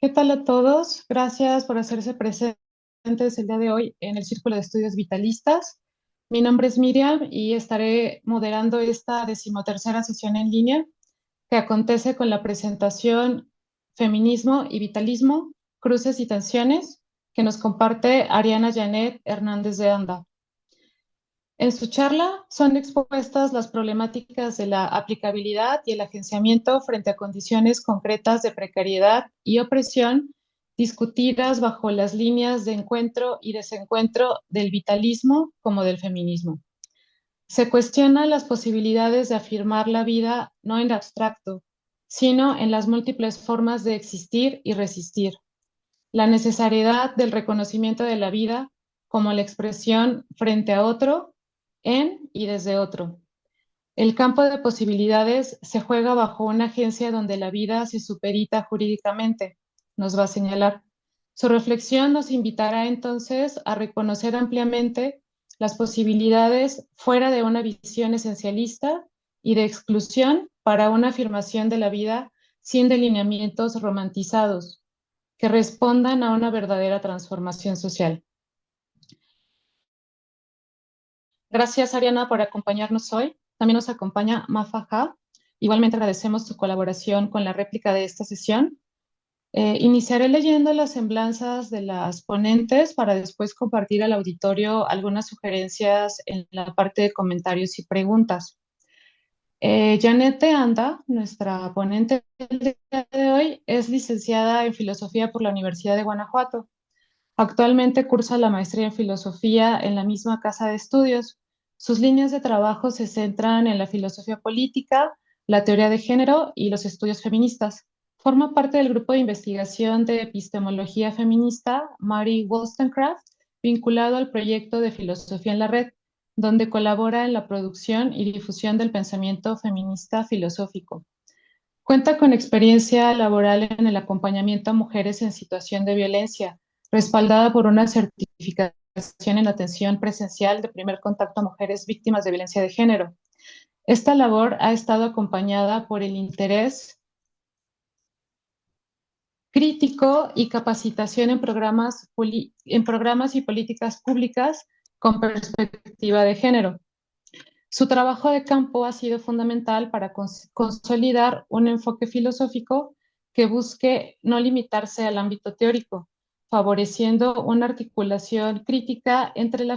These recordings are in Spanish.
¿Qué tal a todos? Gracias por hacerse presentes el día de hoy en el Círculo de Estudios Vitalistas. Mi nombre es Miriam y estaré moderando esta decimotercera sesión en línea que acontece con la presentación Feminismo y Vitalismo, Cruces y Tensiones, que nos comparte Ariana Janet Hernández de Anda. En su charla son expuestas las problemáticas de la aplicabilidad y el agenciamiento frente a condiciones concretas de precariedad y opresión, discutidas bajo las líneas de encuentro y desencuentro del vitalismo como del feminismo. Se cuestiona las posibilidades de afirmar la vida no en abstracto, sino en las múltiples formas de existir y resistir, la necesidad del reconocimiento de la vida como la expresión frente a otro, en y desde otro. El campo de posibilidades se juega bajo una agencia donde la vida se supedita jurídicamente, nos va a señalar. Su reflexión nos invitará entonces a reconocer ampliamente las posibilidades fuera de una visión esencialista y de exclusión para una afirmación de la vida sin delineamientos romantizados, que respondan a una verdadera transformación social. Gracias, Ariana, por acompañarnos hoy. También nos acompaña Mafa Ha. Igualmente agradecemos tu colaboración con la réplica de esta sesión. Iniciaré leyendo las semblanzas de las ponentes para después compartir al auditorio algunas sugerencias en la parte de comentarios y preguntas. Janete Anda, nuestra ponente del día de hoy, es licenciada en Filosofía por la Universidad de Guanajuato. Actualmente cursa la maestría en filosofía en la misma casa de estudios. Sus líneas de trabajo se centran en la filosofía política, la teoría de género y los estudios feministas. Forma parte del grupo de investigación de epistemología feminista Mary Wollstonecraft, vinculado al proyecto de Filosofía en la Red, donde colabora en la producción y difusión del pensamiento feminista filosófico. Cuenta con experiencia laboral en el acompañamiento a mujeres en situación de violencia, respaldada por una certificación en atención presencial de primer contacto a mujeres víctimas de violencia de género. Esta labor ha estado acompañada por el interés crítico y capacitación en programas y políticas públicas con perspectiva de género. Su trabajo de campo ha sido fundamental para consolidar un enfoque filosófico que busque no limitarse al ámbito teórico, favoreciendo una articulación crítica entre la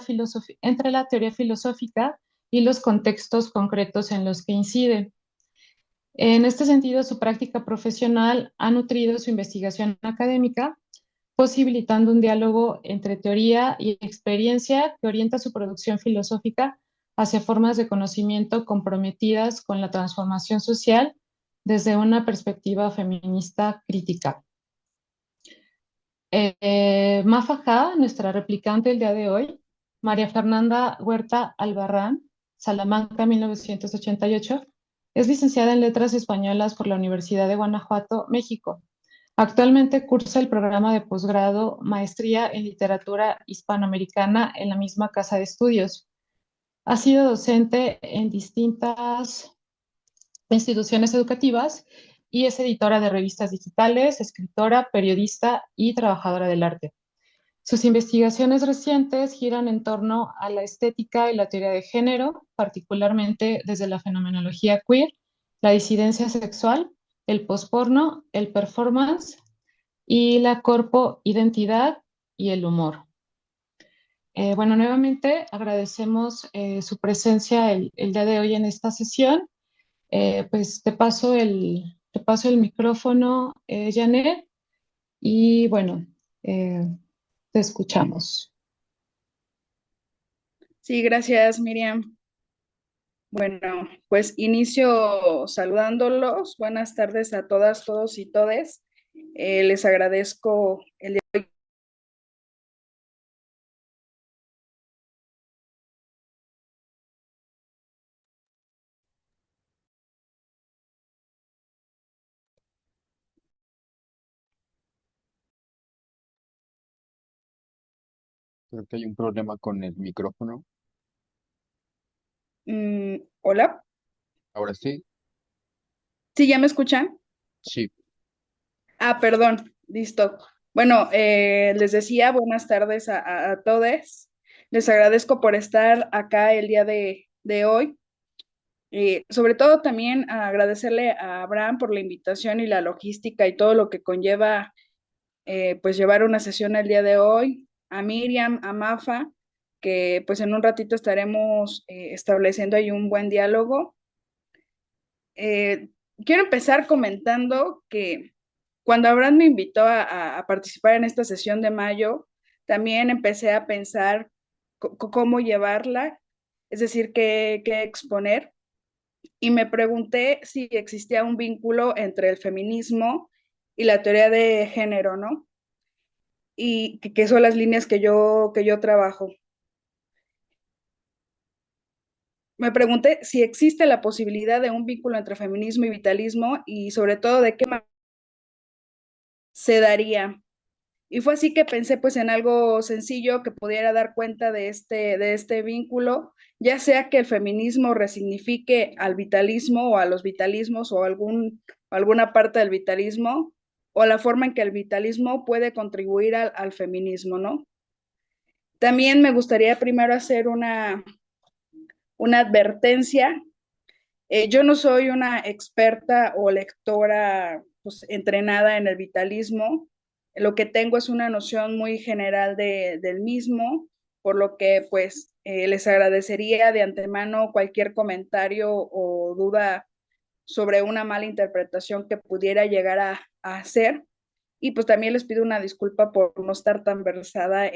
teoría filosófica y los contextos concretos en los que incide. En este sentido, su práctica profesional ha nutrido su investigación académica, posibilitando un diálogo entre teoría y experiencia que orienta su producción filosófica hacia formas de conocimiento comprometidas con la transformación social desde una perspectiva feminista crítica. Mafa Ha, nuestra replicante el día de hoy, María Fernanda Huerta Albarrán, Salamanca, 1988, es licenciada en Letras Españolas por la Universidad de Guanajuato, México. Actualmente cursa el programa de posgrado Maestría en Literatura Hispanoamericana en la misma casa de estudios. Ha sido docente en distintas instituciones educativas y es editora de revistas digitales, escritora, periodista y trabajadora del arte. Sus investigaciones recientes giran en torno a la estética y la teoría de género, particularmente desde la fenomenología queer, la disidencia sexual, el postporno, el performance y la corpo-identidad y el humor. Bueno, nuevamente agradecemos su presencia el día de hoy en esta sesión. Pues te paso el micrófono, Janet, y bueno, eh, te escuchamos. Sí, gracias, Miriam. Bueno, pues inicio saludándolos. Buenas tardes a todas, todos y todes. Les agradezco el día de hoy. Creo que hay un problema con el micrófono. Hola, Ahora sí, ¿sí ya me escuchan? sí. Ah, perdón. Listo. Bueno, les decía buenas tardes a todos. Les agradezco por estar acá el día de hoy. Sobre todo también agradecerle a Abraham por la invitación y la logística y todo lo que conlleva pues llevar una sesión el día de hoy. A Miriam, a Mafa, que pues en un ratito estaremos estableciendo ahí un buen diálogo. Eh, Quiero empezar comentando que cuando Abraham me invitó a participar en esta sesión de mayo, también empecé a pensar cómo llevarla, es decir, qué exponer, y me pregunté si existía un vínculo entre el feminismo y la teoría de género, ¿no? Y que son las líneas que yo trabajo. Me pregunté si existe la posibilidad de un vínculo entre feminismo y vitalismo y sobre todo de qué manera se daría. Y fue así que pensé pues en algo sencillo que pudiera dar cuenta de este vínculo, ya sea que el feminismo resignifique al vitalismo o a los vitalismos o alguna parte del vitalismo, o la forma en que el vitalismo puede contribuir al feminismo, ¿no? También me gustaría primero hacer una advertencia. Yo no soy una experta o lectora pues, entrenada en el vitalismo. Lo que tengo es una noción muy general del mismo, por lo que pues les agradecería de antemano cualquier comentario o duda sobre una mala interpretación que pudiera llegar a hacer. Y pues también les pido una disculpa por no estar tan versada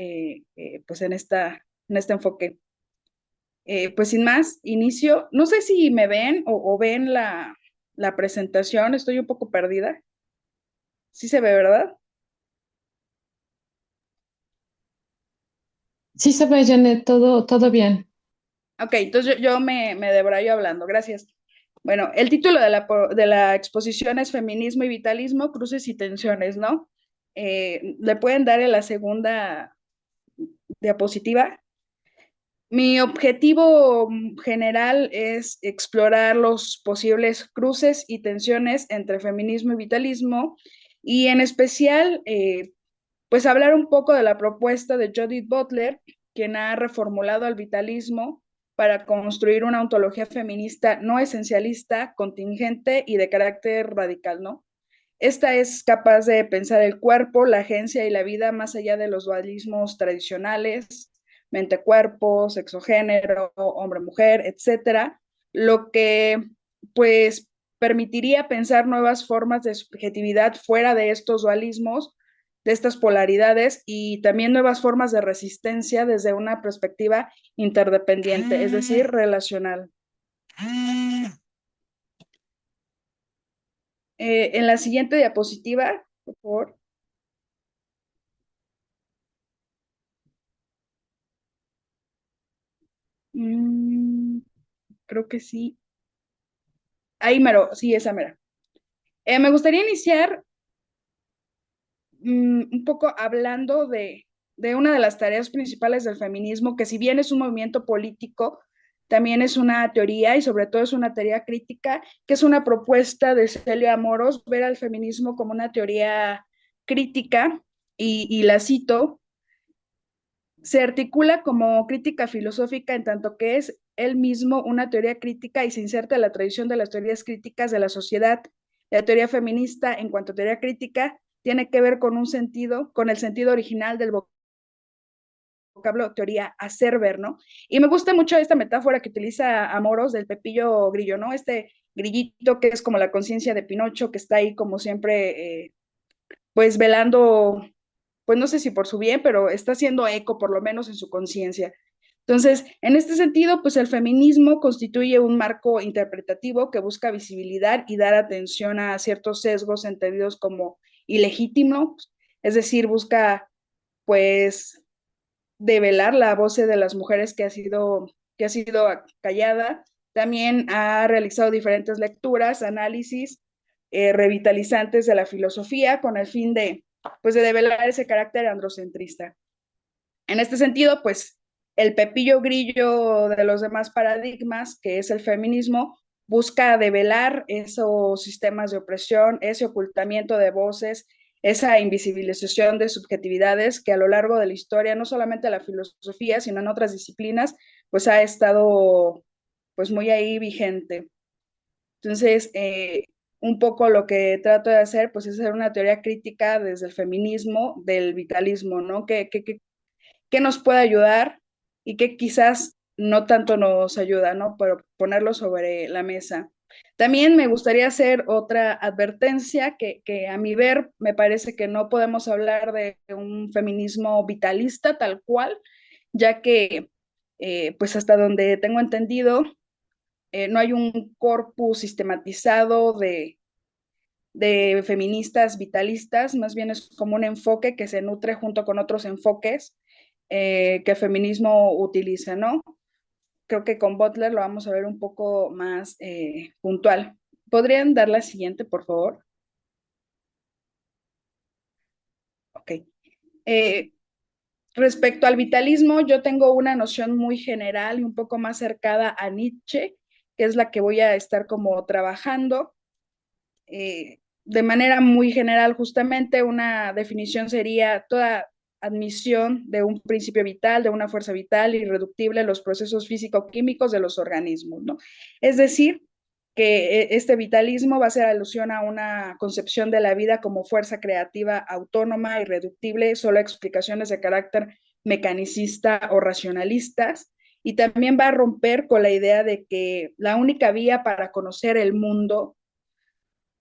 pues en este enfoque. Pues sin más, inicio. No sé si me ven o ven la presentación, estoy un poco perdida. Sí se ve, ¿verdad? Sí se ve, Janet, todo bien. Ok, entonces yo me debrayo hablando, gracias. Bueno, el título de la exposición es Feminismo y Vitalismo, Cruces y Tensiones, ¿no? ¿Le pueden dar en la segunda diapositiva? Mi objetivo general es explorar los posibles cruces y tensiones entre feminismo y vitalismo y en especial, pues hablar un poco de la propuesta de Judith Butler, quien ha reformulado el vitalismo para construir una ontología feminista no esencialista, contingente y de carácter radical, ¿no? Esta es capaz de pensar el cuerpo, la agencia y la vida más allá de los dualismos tradicionales, mente-cuerpo, sexo-género, hombre-mujer, etcétera, lo que pues permitiría pensar nuevas formas de subjetividad fuera de estos dualismos, de estas polaridades y también nuevas formas de resistencia desde una perspectiva interdependiente, es decir, relacional. En la siguiente diapositiva, por favor. Mm, creo que sí. Ahí mero, sí, esa mera. Me gustaría iniciar un poco hablando de una de las tareas principales del feminismo, que si bien es un movimiento político, también es una teoría y sobre todo es una teoría crítica, que es una propuesta de Celia Amoros, ver al feminismo como una teoría crítica, y la cito: se articula como crítica filosófica en tanto que es él mismo una teoría crítica y se inserta en la tradición de las teorías críticas de la sociedad. La teoría feminista, en cuanto a teoría crítica, tiene que ver con un sentido, con el sentido original del vocablo teoría, hacer ver, ¿no? Y me gusta mucho esta metáfora que utiliza Amoros del Pepillo Grillo, ¿no? Este grillito que es como la conciencia de Pinocho, que está ahí como siempre, pues velando, pues no sé si por su bien, pero está haciendo eco por lo menos en su conciencia. Entonces, en este sentido, pues el feminismo constituye un marco interpretativo que busca visibilidad y dar atención a ciertos sesgos entendidos como ilegítimos, es decir, busca pues develar la voz de las mujeres que ha sido callada. También ha realizado diferentes lecturas, análisis revitalizantes de la filosofía con el fin pues, de develar ese carácter androcentrista. En este sentido, pues el pepillo grillo de los demás paradigmas, que es el feminismo, busca develar esos sistemas de opresión, ese ocultamiento de voces, esa invisibilización de subjetividades que a lo largo de la historia, no solamente de la filosofía, sino en otras disciplinas, pues ha estado pues muy ahí vigente. Entonces, un poco lo que trato de hacer, pues es hacer una teoría crítica desde el feminismo, del vitalismo, ¿no? ¿Qué nos puede ayudar y qué quizás no tanto nos ayuda, ¿no? Pero ponerlo sobre la mesa. También me gustaría hacer otra advertencia que a mi ver me parece que no podemos hablar de un feminismo vitalista tal cual, ya que pues hasta donde tengo entendido, no hay un corpus sistematizado de feministas vitalistas, más bien es como un enfoque que se nutre junto con otros enfoques que el feminismo utiliza, ¿no? Creo que con Butler lo vamos a ver un poco más puntual. ¿Podrían dar la siguiente, por favor? Ok. Eh, Respecto al vitalismo, yo tengo una noción muy general y un poco más cercana a Nietzsche, que es la que voy a estar como trabajando. De manera muy general, justamente una definición sería toda admisión de un principio vital, de una fuerza vital irreductible en los procesos físico-químicos de los organismos, ¿no? Es decir, que este vitalismo va a hacer alusión a una concepción de la vida como fuerza creativa autónoma, irreductible, solo explicaciones de carácter mecanicista o racionalistas, y también va a romper con la idea de que la única vía para conocer el mundo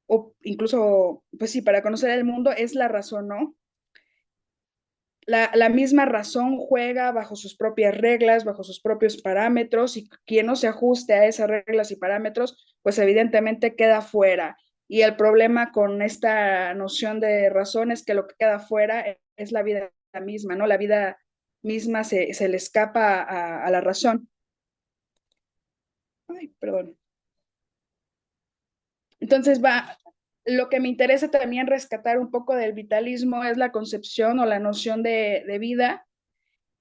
o incluso, pues sí, para conocer el mundo es la razón, ¿no? La misma razón juega bajo sus propias reglas, bajo sus propios parámetros, y quien no se ajuste a esas reglas y parámetros, pues evidentemente queda fuera. Y el problema con esta noción de razón es que lo que queda fuera es la vida misma, ¿no? La vida misma se le escapa a la razón. Ay, perdón. Entonces lo que me interesa también rescatar un poco del vitalismo es la concepción o la noción de vida,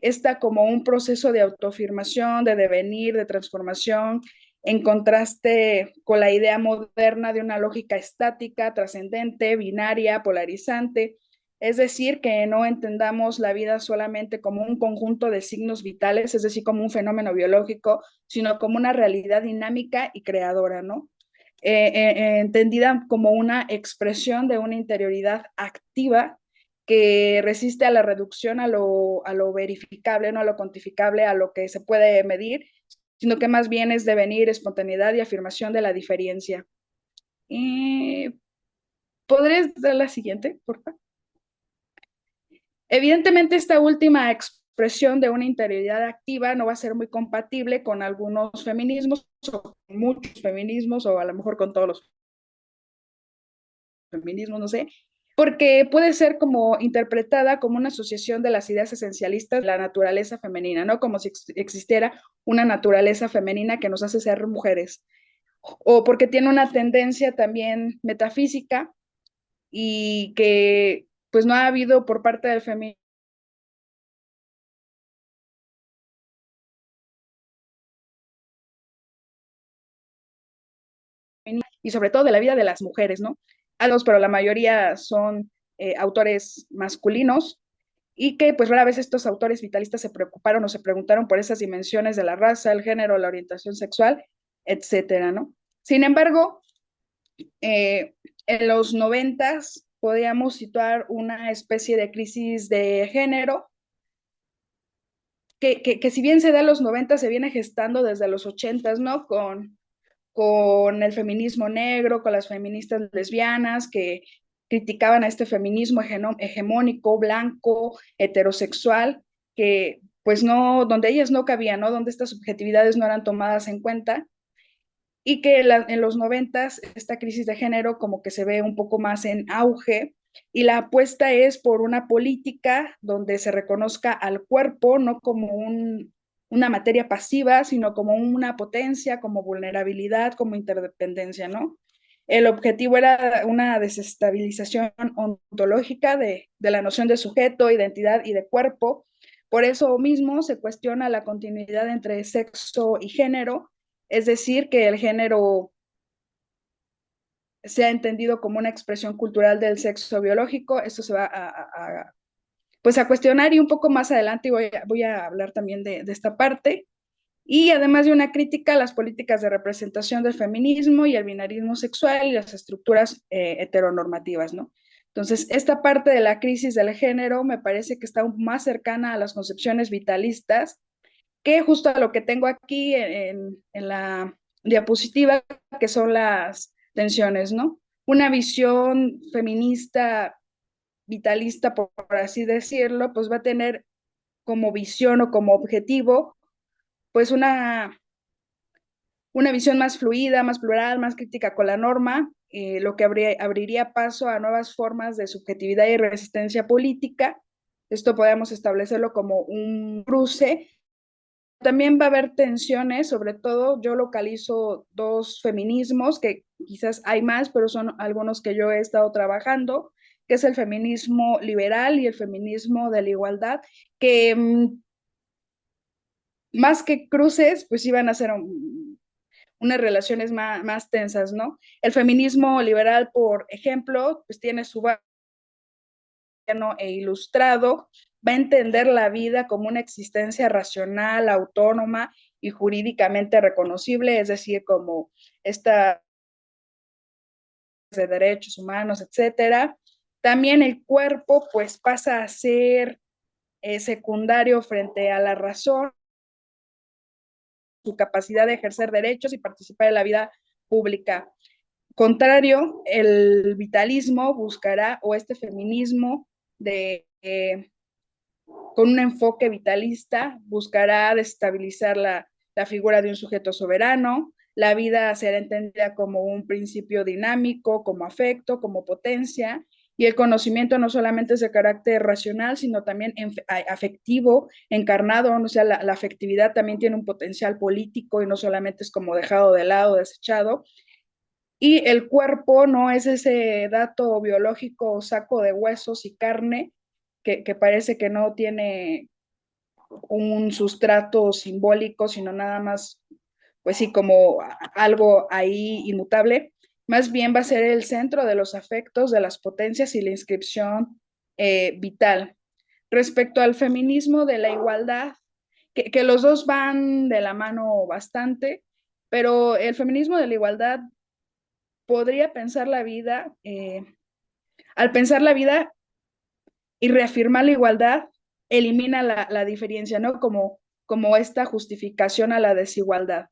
esta como un proceso de autoafirmación, de devenir, de transformación, en contraste con la idea moderna de una lógica estática, trascendente, binaria, polarizante. Es decir, que no entendamos la vida solamente como un conjunto de signos vitales, es decir, como un fenómeno biológico, sino como una realidad dinámica y creadora, ¿no? Entendida como una expresión de una interioridad activa que resiste a la reducción a lo verificable, no a lo cuantificable, a lo que se puede medir, sino que más bien es devenir, espontaneidad y afirmación de la diferencia. ¿Podrías dar la siguiente, por favor? Evidentemente, esta última expresión de una interioridad activa no va a ser muy compatible con algunos feminismos, o con muchos feminismos, o a lo mejor con todos los feminismos, no sé, porque puede ser como interpretada como una asociación de las ideas esencialistas de la naturaleza femenina, ¿no? Como si existiera una naturaleza femenina que nos hace ser mujeres, o porque tiene una tendencia también metafísica y que pues no ha habido por parte del feminismo y sobre todo de la vida de las mujeres, ¿no? Pero la mayoría son autores masculinos y que pues rara vez estos autores vitalistas se preocuparon o se preguntaron por esas dimensiones de la raza, el género, la orientación sexual, etcétera, ¿no? Sin embargo, en los 90 podíamos situar una especie de crisis de género que si bien se da en los 90 se viene gestando desde los 80, ¿no? Con el feminismo negro, con las feministas lesbianas que criticaban a este feminismo hegemónico, blanco, heterosexual, que pues no, donde ellas no cabían, ¿no? Donde estas subjetividades no eran tomadas en cuenta y que en los 90 esta crisis de género como que se ve un poco más en auge y la apuesta es por una política donde se reconozca al cuerpo no como una materia pasiva, sino como una potencia, como vulnerabilidad, como interdependencia, ¿no? El objetivo era una desestabilización ontológica de la noción de sujeto, identidad y de cuerpo. Por eso mismo se cuestiona la continuidad entre sexo y género, es decir, que el género sea entendido como una expresión cultural del sexo biológico. Esto se va pues a cuestionar y un poco más adelante voy a hablar también de esta parte. Y además de una crítica a las políticas de representación del feminismo y el binarismo sexual y las estructuras heteronormativas, ¿no? Entonces, esta parte de la crisis del género me parece que está más cercana a las concepciones vitalistas que justo a lo que tengo aquí en la diapositiva, que son las tensiones, ¿no? Una visión feminista, vitalista, por así decirlo, pues va a tener como visión o como objetivo, pues una visión más fluida, más plural, más crítica con la norma, lo que abriría paso a nuevas formas de subjetividad y resistencia política. Esto podemos establecerlo como un cruce. También va a haber tensiones, sobre todo yo localizo dos feminismos, que quizás hay más, pero son algunos que yo he estado trabajando, que es el feminismo liberal y el feminismo de la igualdad, que más que cruces, pues iban a ser unas relaciones más tensas, ¿no? El feminismo liberal, por ejemplo, pues tiene su e ilustrado, va a entender la vida como una existencia racional, autónoma y jurídicamente reconocible, es decir, como esta de derechos humanos, etcétera. También el cuerpo, pues, pasa a ser secundario frente a la razón, su capacidad de ejercer derechos y participar en la vida pública. Contrario, el vitalismo buscará, o este feminismo con un enfoque vitalista, buscará desestabilizar la figura de un sujeto soberano. La vida será entendida como un principio dinámico, como afecto, como potencia, y el conocimiento no solamente es de carácter racional, sino también afectivo, encarnado, o sea, la afectividad también tiene un potencial político y no solamente es como dejado de lado, desechado. Y el cuerpo no es ese dato biológico saco de huesos y carne que parece que no tiene un sustrato simbólico, sino nada más, pues sí, como algo ahí inmutable. Más bien va a ser el centro de los afectos, de las potencias y la inscripción vital. Respecto al feminismo de la igualdad, que los dos van de la mano bastante, pero el feminismo de la igualdad podría pensar la vida, al pensar la vida y reafirmar la igualdad, elimina la diferencia, ¿no? Como esta justificación a la desigualdad.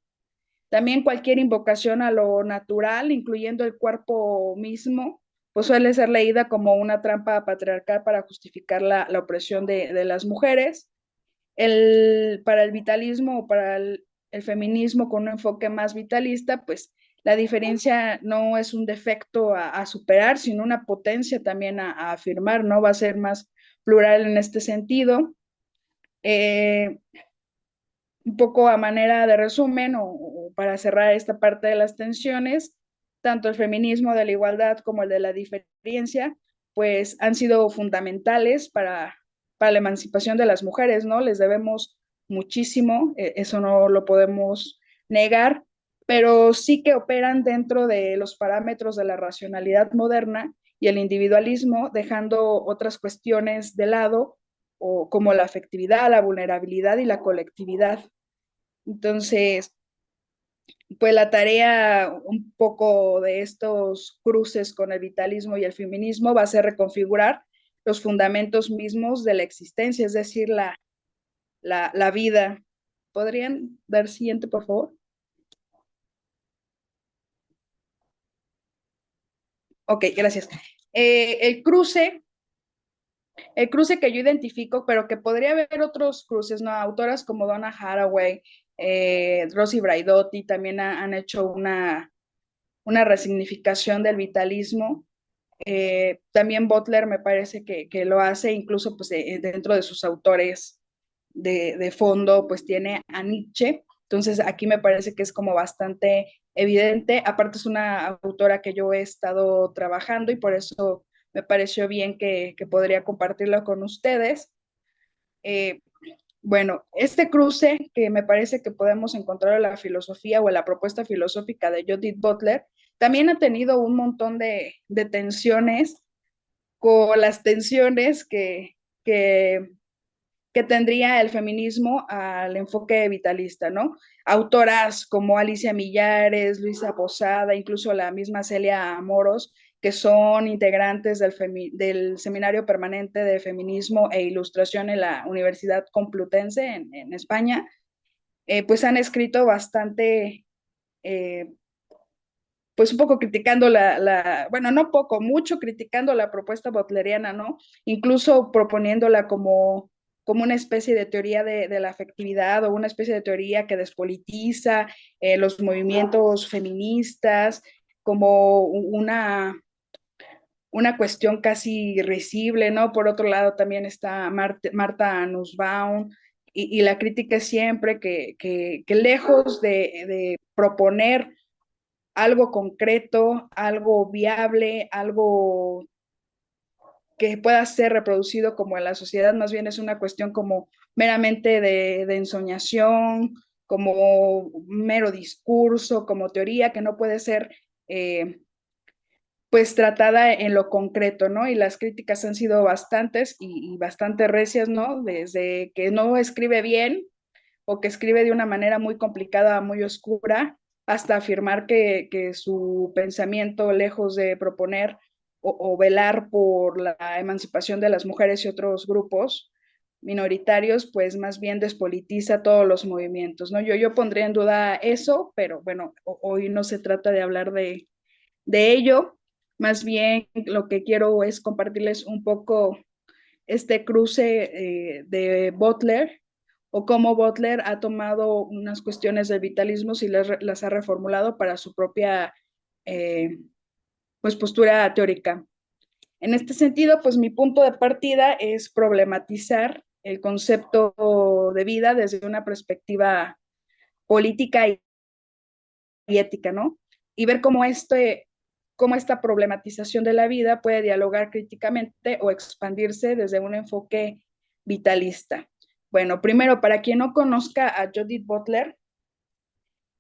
También cualquier invocación a lo natural, incluyendo el cuerpo mismo, pues suele ser leída como una trampa patriarcal para justificar la opresión de las mujeres. Para el vitalismo o para el feminismo con un enfoque más vitalista, pues la diferencia no es un defecto a superar, sino una potencia también a afirmar, ¿no? Va a ser más plural en este sentido. Eh, un poco a manera de resumen o para cerrar esta parte de las tensiones, tanto el feminismo de la igualdad como el de la diferencia, pues han sido fundamentales para la emancipación de las mujeres, ¿no? Les debemos muchísimo, eso no lo podemos negar, pero sí que operan dentro de los parámetros de la racionalidad moderna y el individualismo, dejando otras cuestiones de lado, o como la afectividad, la vulnerabilidad y la colectividad. Entonces, pues la tarea un poco de estos cruces con el vitalismo y el feminismo va a ser reconfigurar los fundamentos mismos de la existencia, es decir, la vida. ¿Podrían dar siguiente, por favor? Ok, gracias. El cruce que yo identifico, pero que podría haber otros cruces, ¿no? Autoras como Donna Haraway, Rosy Braidotti también han hecho una resignificación del vitalismo. También Butler me parece que lo hace, incluso pues, dentro de sus autores de fondo, pues tiene a Nietzsche. Entonces aquí me parece que es como bastante evidente. Aparte es una autora que yo he estado trabajando y por eso me pareció bien que podría compartirlo con ustedes. Eh, bueno, este cruce que me parece que podemos encontrar en la filosofía o en la propuesta filosófica de Judith Butler también ha tenido un montón de tensiones con las tensiones que, que tendría el feminismo al enfoque vitalista, ¿no? Autoras como Alicia Millares, Luisa Posada, incluso la misma Celia Moros, que son integrantes del Seminario Permanente de Feminismo e Ilustración en la Universidad Complutense en España, pues han escrito bastante, eh, pues un poco criticando bueno, no poco, mucho criticando la propuesta butleriana, ¿no? Incluso proponiéndola como una especie de teoría de la afectividad o una especie de teoría que despolitiza los movimientos feministas, como una cuestión casi risible, ¿no? Por otro lado, también está Marta Nussbaum, y la crítica es siempre que lejos de proponer algo concreto, algo viable, algo que pueda ser reproducido como en la sociedad, más bien es una cuestión como meramente de ensoñación, como mero discurso, como teoría que no puede ser pues tratada en lo concreto, ¿no? Y las críticas han sido bastantes y bastante recias, ¿no? Desde que no escribe bien o que escribe de una manera muy complicada, muy oscura, hasta afirmar que su pensamiento, lejos de proponer o velar por la emancipación de las mujeres y otros grupos minoritarios, pues más bien despolitiza todos los movimientos, ¿no? Yo pondría en duda eso, pero bueno, hoy no se trata de hablar de ello, más bien lo que quiero es compartirles un poco este cruce de Butler o cómo Butler ha tomado unas cuestiones del vitalismo y las ha reformulado para su propia pues, postura teórica. En este sentido, pues mi punto de partida es problematizar el concepto de vida desde una perspectiva política y ética, ¿no? Y ver cómo esta problematización de la vida puede dialogar críticamente o expandirse desde un enfoque vitalista. Bueno, primero, para quien no conozca a Judith Butler,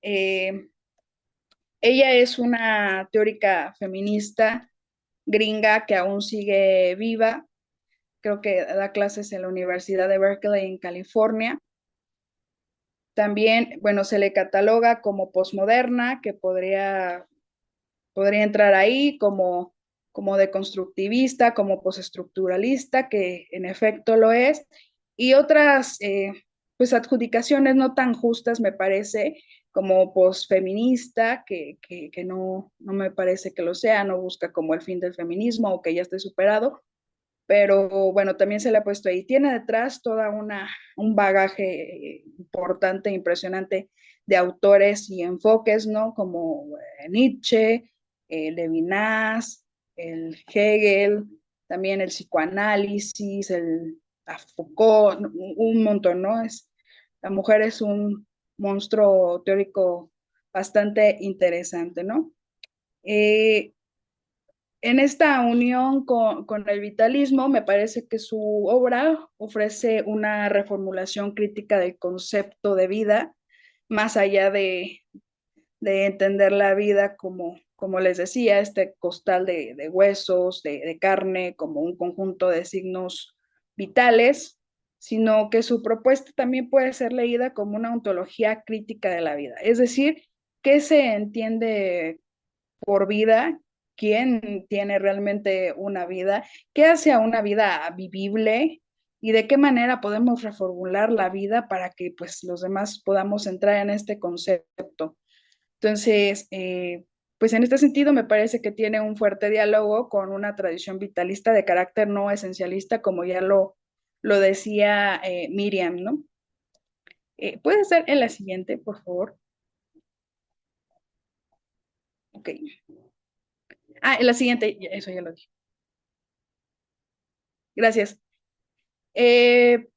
eh, ella es una teórica feminista gringa que aún sigue viva. Creo que da clases en la Universidad de Berkeley en California. También, bueno, se le cataloga como posmoderna, que podría entrar ahí como deconstructivista, como postestructuralista, que en efecto lo es, y otras pues adjudicaciones no tan justas me parece, como posfeminista, que no me parece que lo sea, no busca como el fin del feminismo o que ya esté superado, pero bueno, también se le ha puesto ahí. Tiene detrás toda un bagaje importante, impresionante de autores y enfoques, ¿no? Como Nietzsche, Levinas, el Hegel, también el psicoanálisis, a Foucault, un montón, ¿no? La mujer es un monstruo teórico bastante interesante, ¿no? Eh, en esta unión con el vitalismo, me parece que su obra ofrece una reformulación crítica del concepto de vida, más allá de entender la vida como les decía, este costal de huesos, de carne, como un conjunto de signos vitales, sino que su propuesta también puede ser leída como una ontología crítica de la vida. Es decir, ¿qué se entiende por vida? ¿Quién tiene realmente una vida? ¿Qué hace a una vida vivible? ¿Y de qué manera podemos reformular la vida para que pues los demás podamos entrar en este concepto? Entonces, pues en este sentido me parece que tiene un fuerte diálogo con una tradición vitalista de carácter no esencialista, como ya lo decía Miriam, ¿no? ¿Puede ser en la siguiente, por favor? Ok. Ah, en la siguiente, eso ya lo dije. Gracias. Eh,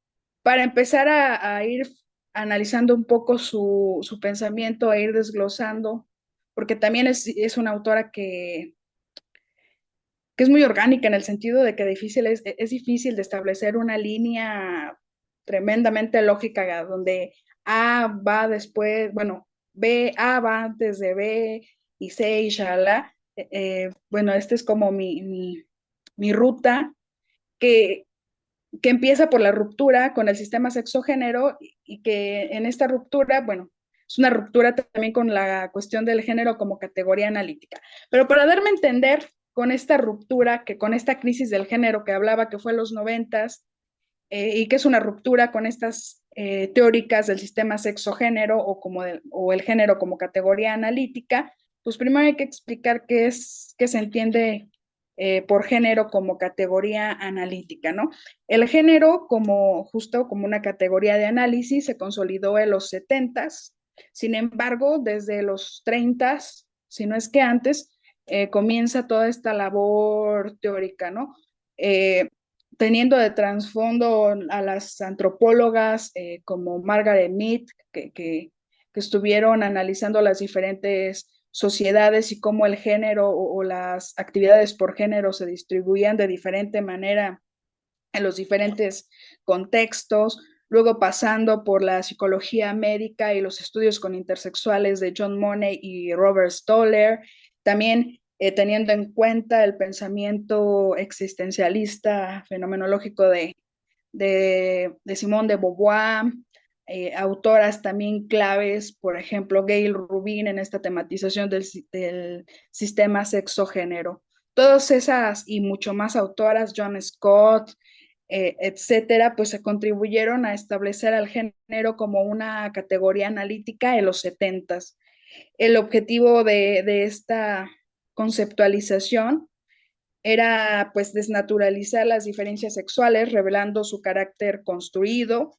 para empezar a ir analizando un poco su pensamiento, a ir desglosando, porque también es una autora que es muy orgánica en el sentido de que es difícil de establecer una línea tremendamente lógica donde A va después, bueno, A va antes de B, y sé y shalala. Bueno, esta es como mi ruta que, que empieza por la ruptura con el sistema sexogénero y que en esta ruptura, bueno, es una ruptura también con la cuestión del género como categoría analítica. Pero para darme a entender con esta ruptura, que con esta crisis del género que hablaba que fue en los noventas, y que es una ruptura con estas teóricas del sistema sexo-género o el género como categoría analítica, pues primero hay que explicar qué se entiende por género como categoría analítica, ¿no? El género justo como una categoría de análisis se consolidó en los setentas, sin embargo, desde los treintas, si no es que antes, comienza toda esta labor teórica, ¿no? Eh, Teniendo de trasfondo a las antropólogas como Margaret Mead, que estuvieron analizando las diferentes sociedades y cómo el género o las actividades por género se distribuían de diferente manera en los diferentes contextos, luego pasando por la psicología médica y los estudios con intersexuales de John Money y Robert Stoller, también teniendo en cuenta el pensamiento existencialista fenomenológico de Simone de Beauvoir, autoras también claves, por ejemplo, Gail Rubin en esta tematización del sistema sexo-género. Todas esas y mucho más autoras, John Scott, etcétera, pues se contribuyeron a establecer al género como una categoría analítica en los setentas. El objetivo de esta conceptualización era pues desnaturalizar las diferencias sexuales, revelando su carácter construido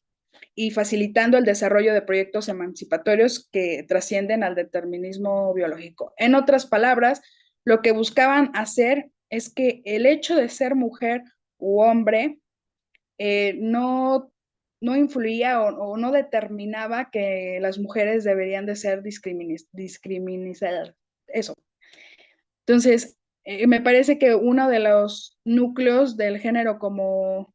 y facilitando el desarrollo de proyectos emancipatorios que trascienden al determinismo biológico. En otras palabras, lo que buscaban hacer es que el hecho de ser mujer u hombre no influía o no determinaba que las mujeres deberían de ser discriminadas. Eso. Entonces, me parece que uno de los núcleos del género como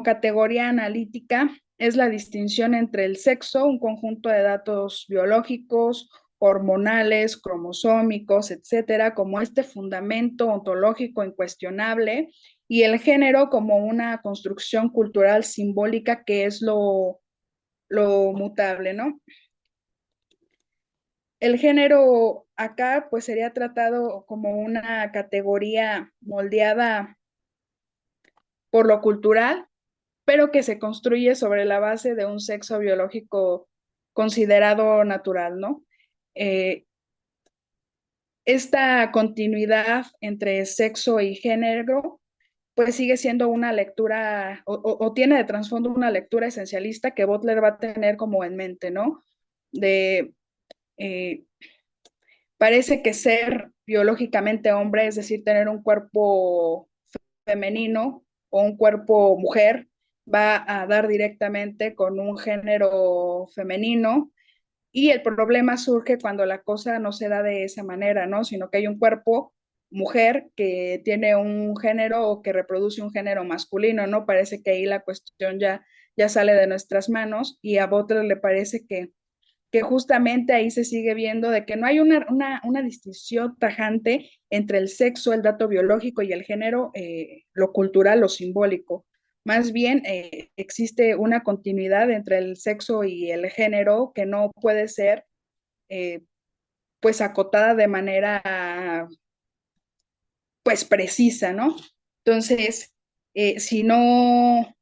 categoría analítica es la distinción entre el sexo, un conjunto de datos biológicos, hormonales, cromosómicos, etcétera, como este fundamento ontológico incuestionable, y el género como una construcción cultural simbólica que es lo mutable, ¿no? El género acá pues sería tratado como una categoría moldeada por lo cultural, pero que se construye sobre la base de un sexo biológico considerado natural, ¿no? Eh, esta continuidad entre sexo y género, pues sigue siendo una lectura o tiene de trasfondo una lectura esencialista que Butler va a tener como en mente, ¿no? De, eh, parece que ser biológicamente hombre, es decir, tener un cuerpo femenino o un cuerpo mujer, va a dar directamente con un género femenino y el problema surge cuando la cosa no se da de esa manera, ¿no? Sino que hay un cuerpo mujer que tiene un género o que reproduce un género masculino, ¿no? Parece que ahí la cuestión ya sale de nuestras manos y a Butler le parece que justamente ahí se sigue viendo de que no hay una distinción tajante entre el sexo, el dato biológico y el género, lo cultural, lo simbólico. Más bien existe una continuidad entre el sexo y el género que no puede ser eh, pues acotada de manera pues precisa, ¿no? Entonces, si no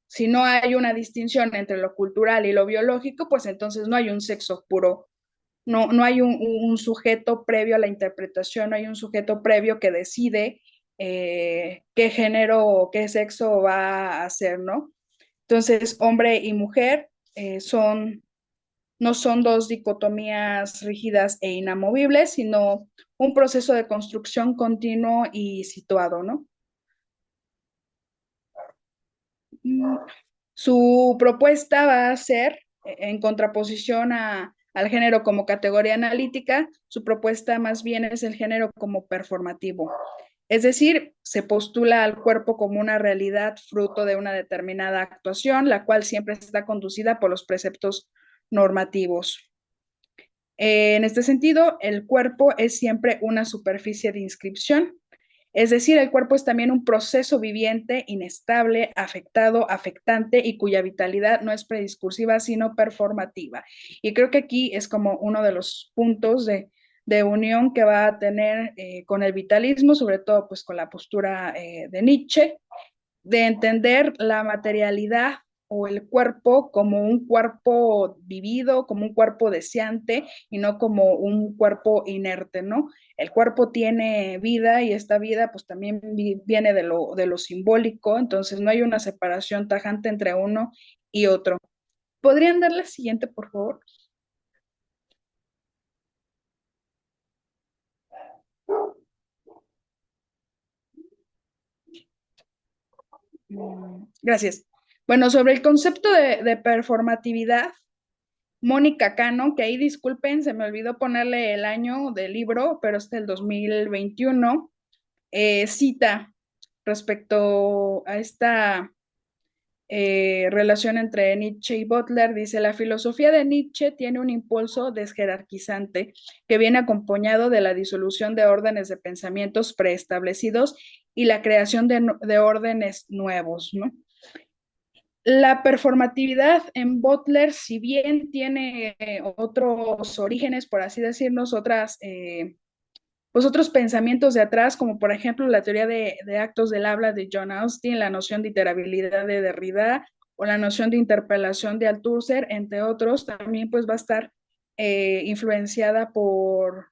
hay una distinción entre lo cultural y lo biológico, pues entonces no hay un sexo puro, no hay un sujeto previo a la interpretación, no hay un sujeto previo que decide qué género o qué sexo va a ser, ¿no? Entonces, hombre y mujer no son dos dicotomías rígidas e inamovibles, sino un proceso de construcción continuo y situado, ¿no? Su propuesta va a ser, en contraposición al género como categoría analítica, su propuesta más bien es el género como performativo. Es decir, se postula al cuerpo como una realidad fruto de una determinada actuación, la cual siempre está conducida por los preceptos normativos. En este sentido, el cuerpo es siempre una superficie de inscripción, es decir, el cuerpo es también un proceso viviente, inestable, afectado, afectante y cuya vitalidad no es prediscursiva, sino performativa. Y creo que aquí es como uno de los puntos de unión que va a tener con el vitalismo, sobre todo pues con la postura de Nietzsche, de entender la materialidad o el cuerpo como un cuerpo vivido, como un cuerpo deseante y no como un cuerpo inerte, ¿no? El cuerpo tiene vida y esta vida pues también viene de lo simbólico, entonces no hay una separación tajante entre uno y otro. ¿Podrían dar la siguiente, por favor? Gracias. Bueno, sobre el concepto de performatividad, Mónica Cano, que ahí disculpen, se me olvidó ponerle el año del libro, pero es del 2021, cita respecto a esta relación entre Nietzsche y Butler, dice, la filosofía de Nietzsche tiene un impulso desjerarquizante que viene acompañado de la disolución de órdenes de pensamientos preestablecidos y la creación de órdenes nuevos, ¿no? La performatividad en Butler, si bien tiene otros orígenes, por así decirnos, pues otros pensamientos de atrás, como por ejemplo la teoría de actos del habla de John Austin, la noción de iterabilidad de Derrida o la noción de interpelación de Althusser, entre otros, también pues va a estar influenciada por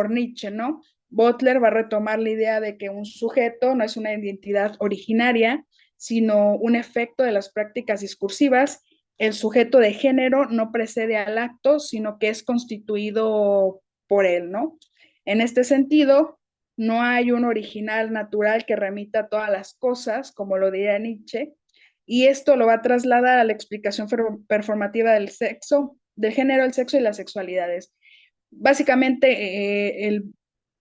Nietzsche, ¿no? Butler va a retomar la idea de que un sujeto no es una identidad originaria, sino un efecto de las prácticas discursivas. El sujeto de género no precede al acto, sino que es constituido por él, ¿no? En este sentido, no hay un original natural que remita a todas las cosas, como lo diría Nietzsche, y esto lo va a trasladar a la explicación performativa del sexo, del género, el sexo y las sexualidades. Básicamente,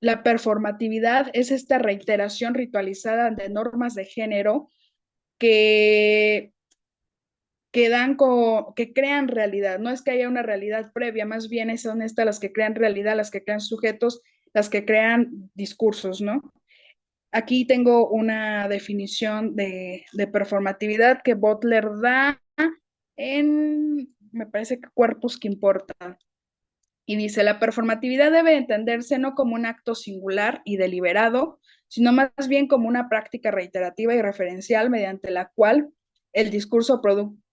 la performatividad es esta reiteración ritualizada de normas de género que que crean realidad. No es que haya una realidad previa, más bien son estas las que crean realidad, las que crean sujetos, las que crean discursos, ¿no? Aquí tengo una definición de performatividad que Butler da me parece que cuerpos que importan. Y dice, la performatividad debe entenderse no como un acto singular y deliberado, sino más bien como una práctica reiterativa y referencial mediante la cual el discurso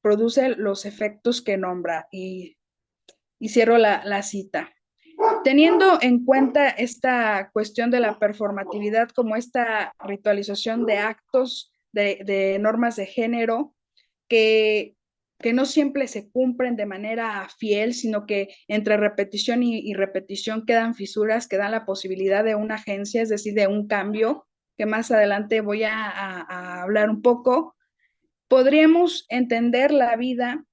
produce los efectos que nombra. Y cierro la cita. Teniendo en cuenta esta cuestión de la performatividad como esta ritualización de actos, de normas de género, que, que no siempre se cumplen de manera fiel, sino que entre repetición y repetición quedan fisuras que dan la posibilidad de una agencia, es decir, de un cambio, que más adelante voy a hablar un poco. Podríamos entender la vida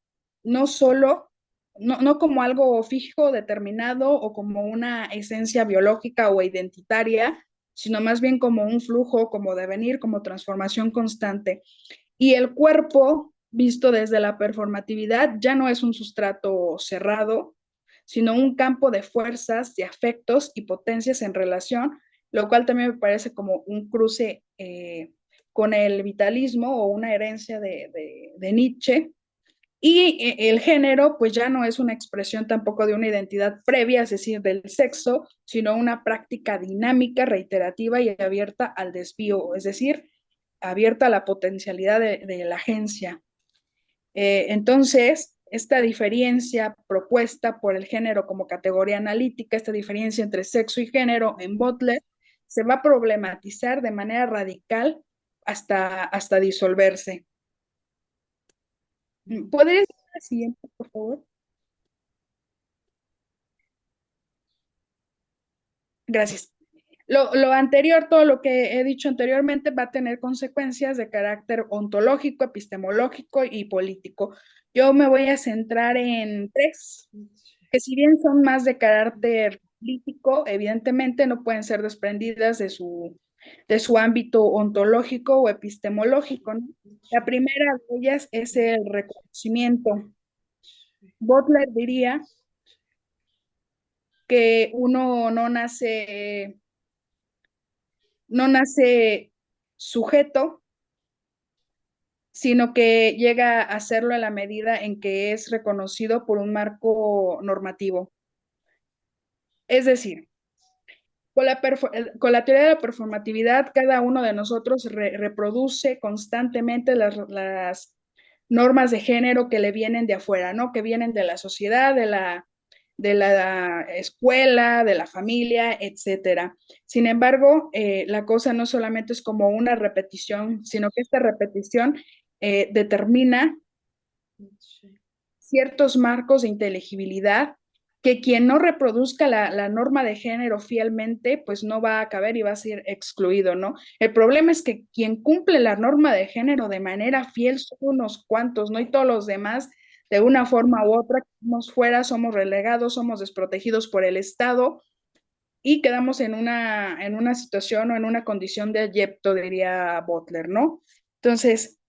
no solo, no como algo fijo, determinado o como una esencia biológica o identitaria, sino más bien como un flujo, como devenir, como transformación constante. Y el cuerpo, visto desde la performatividad, ya no es un sustrato cerrado, sino un campo de fuerzas, de afectos y potencias en relación, lo cual también me parece como un cruce con el vitalismo o una herencia de Nietzsche. Y el género, pues ya no es una expresión tampoco de una identidad previa, es decir, del sexo, sino una práctica dinámica, reiterativa y abierta al desvío, es decir, abierta a la potencialidad de la agencia. Entonces, esta diferencia propuesta por el género como categoría analítica, esta diferencia entre sexo y género en Butler, se va a problematizar de manera radical hasta disolverse. ¿Podrías ir a la siguiente, por favor? Gracias. Lo anterior, todo lo que he dicho anteriormente, va a tener consecuencias de carácter ontológico, epistemológico y político. Yo me voy a centrar en tres, que si bien son más de carácter político, evidentemente no pueden ser desprendidas de su ámbito ontológico o epistemológico, ¿no? La primera de ellas es el reconocimiento. Butler diría que uno no nace sujeto, sino que llega a hacerlo en la medida en que es reconocido por un marco normativo. Es decir, con la teoría de la performatividad, cada uno de nosotros reproduce constantemente las normas de género que le vienen de afuera, ¿no? Que vienen de la sociedad, de la escuela, de la familia, etcétera. Sin embargo, la cosa no solamente es como una repetición, sino que esta repetición determina ciertos marcos de inteligibilidad que quien no reproduzca la norma de género fielmente, pues no va a caber y va a ser excluido, ¿no? El problema es que quien cumple la norma de género de manera fiel son unos cuantos, ¿no? Y todos los demás, de una forma u otra, quedamos fuera, somos relegados, somos desprotegidos por el Estado y quedamos en una situación o en una condición de ayepto, diría Butler, ¿no? Entonces,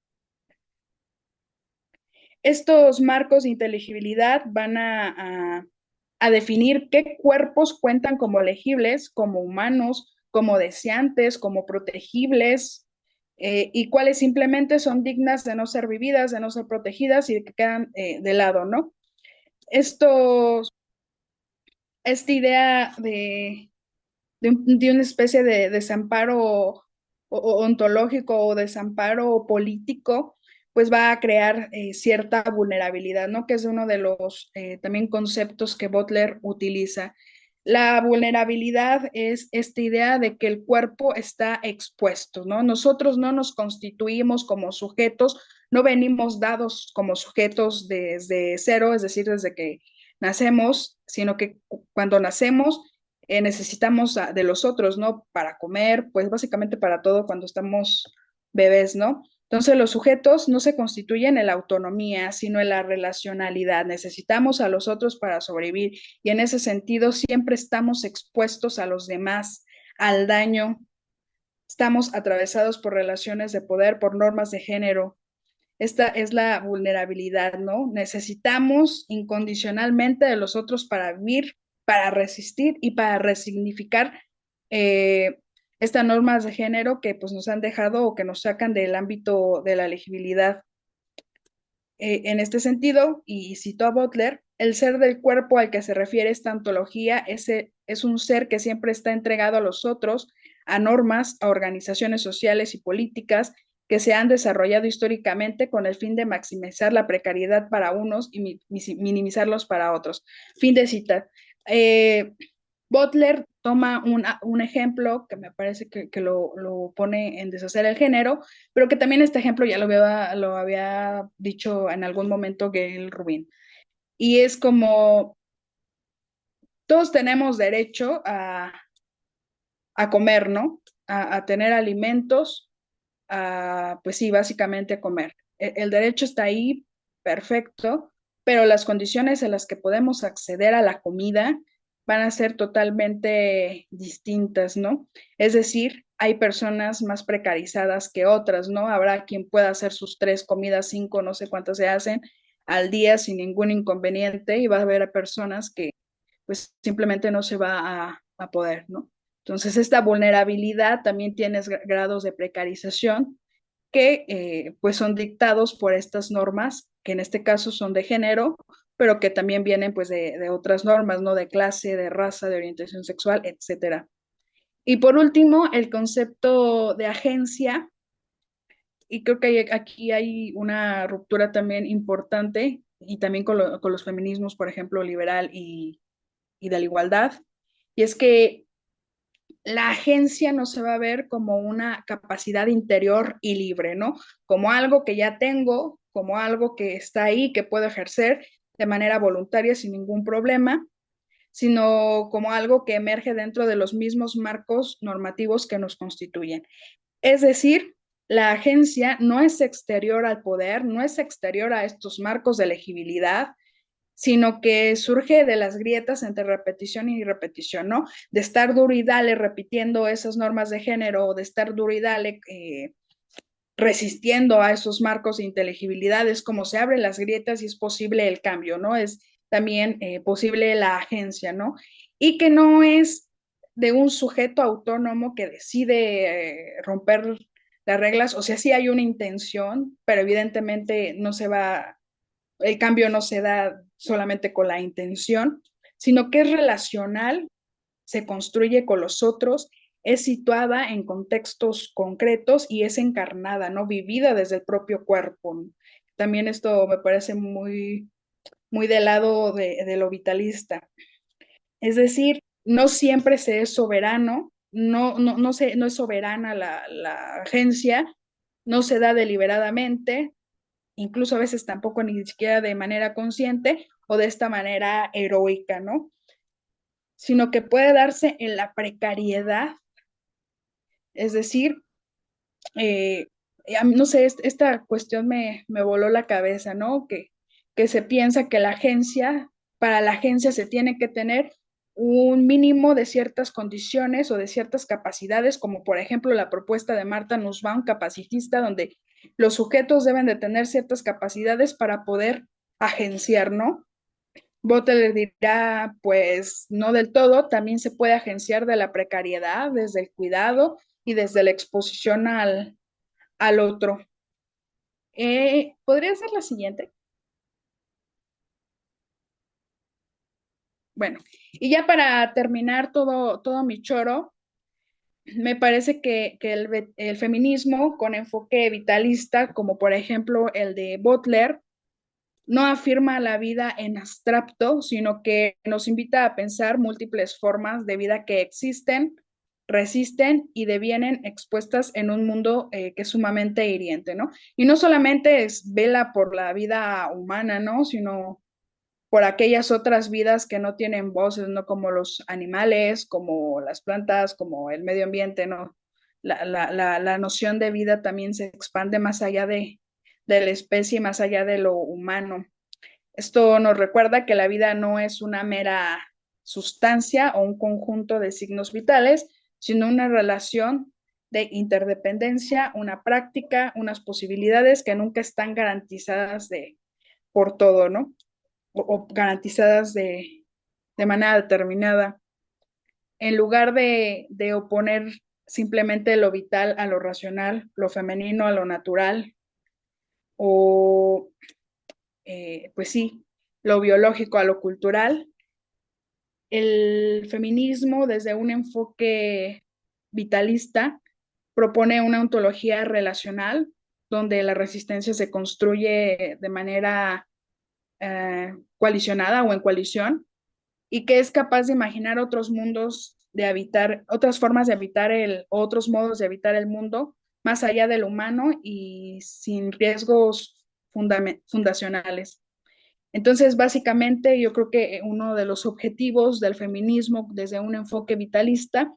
estos marcos de inteligibilidad van a definir qué cuerpos cuentan como legibles, como humanos, como deseantes, como protegibles, y cuáles simplemente son dignas de no ser vividas, de no ser protegidas y que quedan de lado, ¿no? Estos, esta idea de una especie de desamparo ontológico o desamparo político, pues va a crear cierta vulnerabilidad, ¿no? Que es uno de los también conceptos que Butler utiliza. La vulnerabilidad es esta idea de que el cuerpo está expuesto, ¿no? Nosotros no nos constituimos como sujetos, no venimos dados como sujetos desde cero, es decir, desde que nacemos, sino que cuando nacemos necesitamos de los otros, ¿no? Para comer, pues básicamente para todo cuando estamos bebés, ¿no? Entonces los sujetos no se constituyen en la autonomía, sino en la relacionalidad. Necesitamos a los otros para sobrevivir y en ese sentido siempre estamos expuestos a los demás, al daño. Estamos atravesados por relaciones de poder, por normas de género. Esta es la vulnerabilidad, ¿no? Necesitamos incondicionalmente de los otros para vivir, para resistir y para resignificar eh, estas normas de género que pues nos han dejado o que nos sacan del ámbito de la legibilidad. En este sentido, y cito a Butler, el ser del cuerpo al que se refiere esta antología es un ser que siempre está entregado a los otros, a normas, a organizaciones sociales y políticas que se han desarrollado históricamente con el fin de maximizar la precariedad para unos y minimizarlos para otros. Fin de cita. Butler toma un ejemplo que me parece que lo pone en deshacer el género, pero que también este ejemplo ya lo había dicho en algún momento Gail Rubin. Y es como todos tenemos derecho a comer, ¿no? A tener alimentos, pues sí, básicamente a comer. El derecho está ahí, perfecto, pero las condiciones en las que podemos acceder a la comida van a ser totalmente distintas, ¿no? Es decir, hay personas más precarizadas que otras, ¿no? Habrá quien pueda hacer sus 3 comidas, 5, no sé cuántas se hacen al día sin ningún inconveniente y va a haber personas que pues simplemente no se va a poder, ¿no? Entonces, esta vulnerabilidad también tiene grados de precarización que pues son dictados por estas normas, que en este caso son de género, pero que también vienen pues de otras normas, ¿no? De clase, de raza, de orientación sexual, etcétera. Y por último, el concepto de agencia, y creo que aquí hay una ruptura también importante, y también con los feminismos, por ejemplo, liberal y de la igualdad, y es que la agencia no se va a ver como una capacidad interior y libre, ¿no? Como algo que ya tengo, como algo que está ahí, que puedo ejercer de manera voluntaria sin ningún problema, sino como algo que emerge dentro de los mismos marcos normativos que nos constituyen. Es decir, la agencia no es exterior al poder, no es exterior a estos marcos de legibilidad, sino que surge de las grietas entre repetición y repetición, ¿no? De estar duro y dale repitiendo esas normas de género o de estar duro y dale resistiendo a esos marcos de inteligibilidad, es como se abren las grietas y es posible el cambio, ¿no? Es también posible la agencia, ¿no? y que no es de un sujeto autónomo que decide romper las reglas, o sea, sí hay una intención, pero evidentemente no se va, el cambio no se da solamente con la intención, sino que es relacional, se construye con los otros, es situada en contextos concretos y es encarnada, ¿no? Vivida desde el propio cuerpo, ¿no? También esto me parece muy del lado de lo vitalista. Es decir, no siempre se es soberano, no es soberana la agencia, no se da deliberadamente, incluso a veces tampoco ni siquiera de manera consciente o de esta manera heroica, ¿no? Sino que puede darse en la precariedad, es decir, eh, no sé, esta cuestión me voló la cabeza, ¿no? Que se piensa que la agencia, para la agencia se tiene que tener un mínimo de ciertas condiciones o de ciertas capacidades, como por ejemplo la propuesta de Marta Nussbaum, capacitista, donde los sujetos deben de tener ciertas capacidades para poder agenciar, ¿no? Butler dirá, pues no del todo, también se puede agenciar de la precariedad, desde el cuidado y desde la exposición al otro. ¿Podría ser la siguiente? Bueno, y ya para terminar todo mi choro, me parece que el feminismo con enfoque vitalista, como por ejemplo el de Butler, no afirma la vida en abstracto, sino que nos invita a pensar múltiples formas de vida que existen, resisten y devienen expuestas en un mundo que es sumamente hiriente, ¿no? Y no solamente es vela por la vida humana, ¿no? Sino por aquellas otras vidas que no tienen voces, ¿no? Como los animales, como las plantas, como el medio ambiente, ¿no? La noción de vida también se expande más allá de la especie, más allá de lo humano. Esto nos recuerda que la vida no es una mera sustancia o un conjunto de signos vitales, sino una relación de interdependencia, una práctica, unas posibilidades que nunca están garantizadas por todo, ¿no? O garantizadas de manera determinada. En lugar de oponer simplemente lo vital a lo racional, lo femenino a lo natural, o pues sí, lo biológico a lo cultural, el feminismo desde un enfoque vitalista propone una ontología relacional donde la resistencia se construye de manera coalicionada o en coalición y que es capaz de imaginar otros mundos de habitar, otras formas de habitar otros modos de habitar el mundo más allá del humano y sin riesgos fundacionales. Entonces, básicamente, yo creo que uno de los objetivos del feminismo desde un enfoque vitalista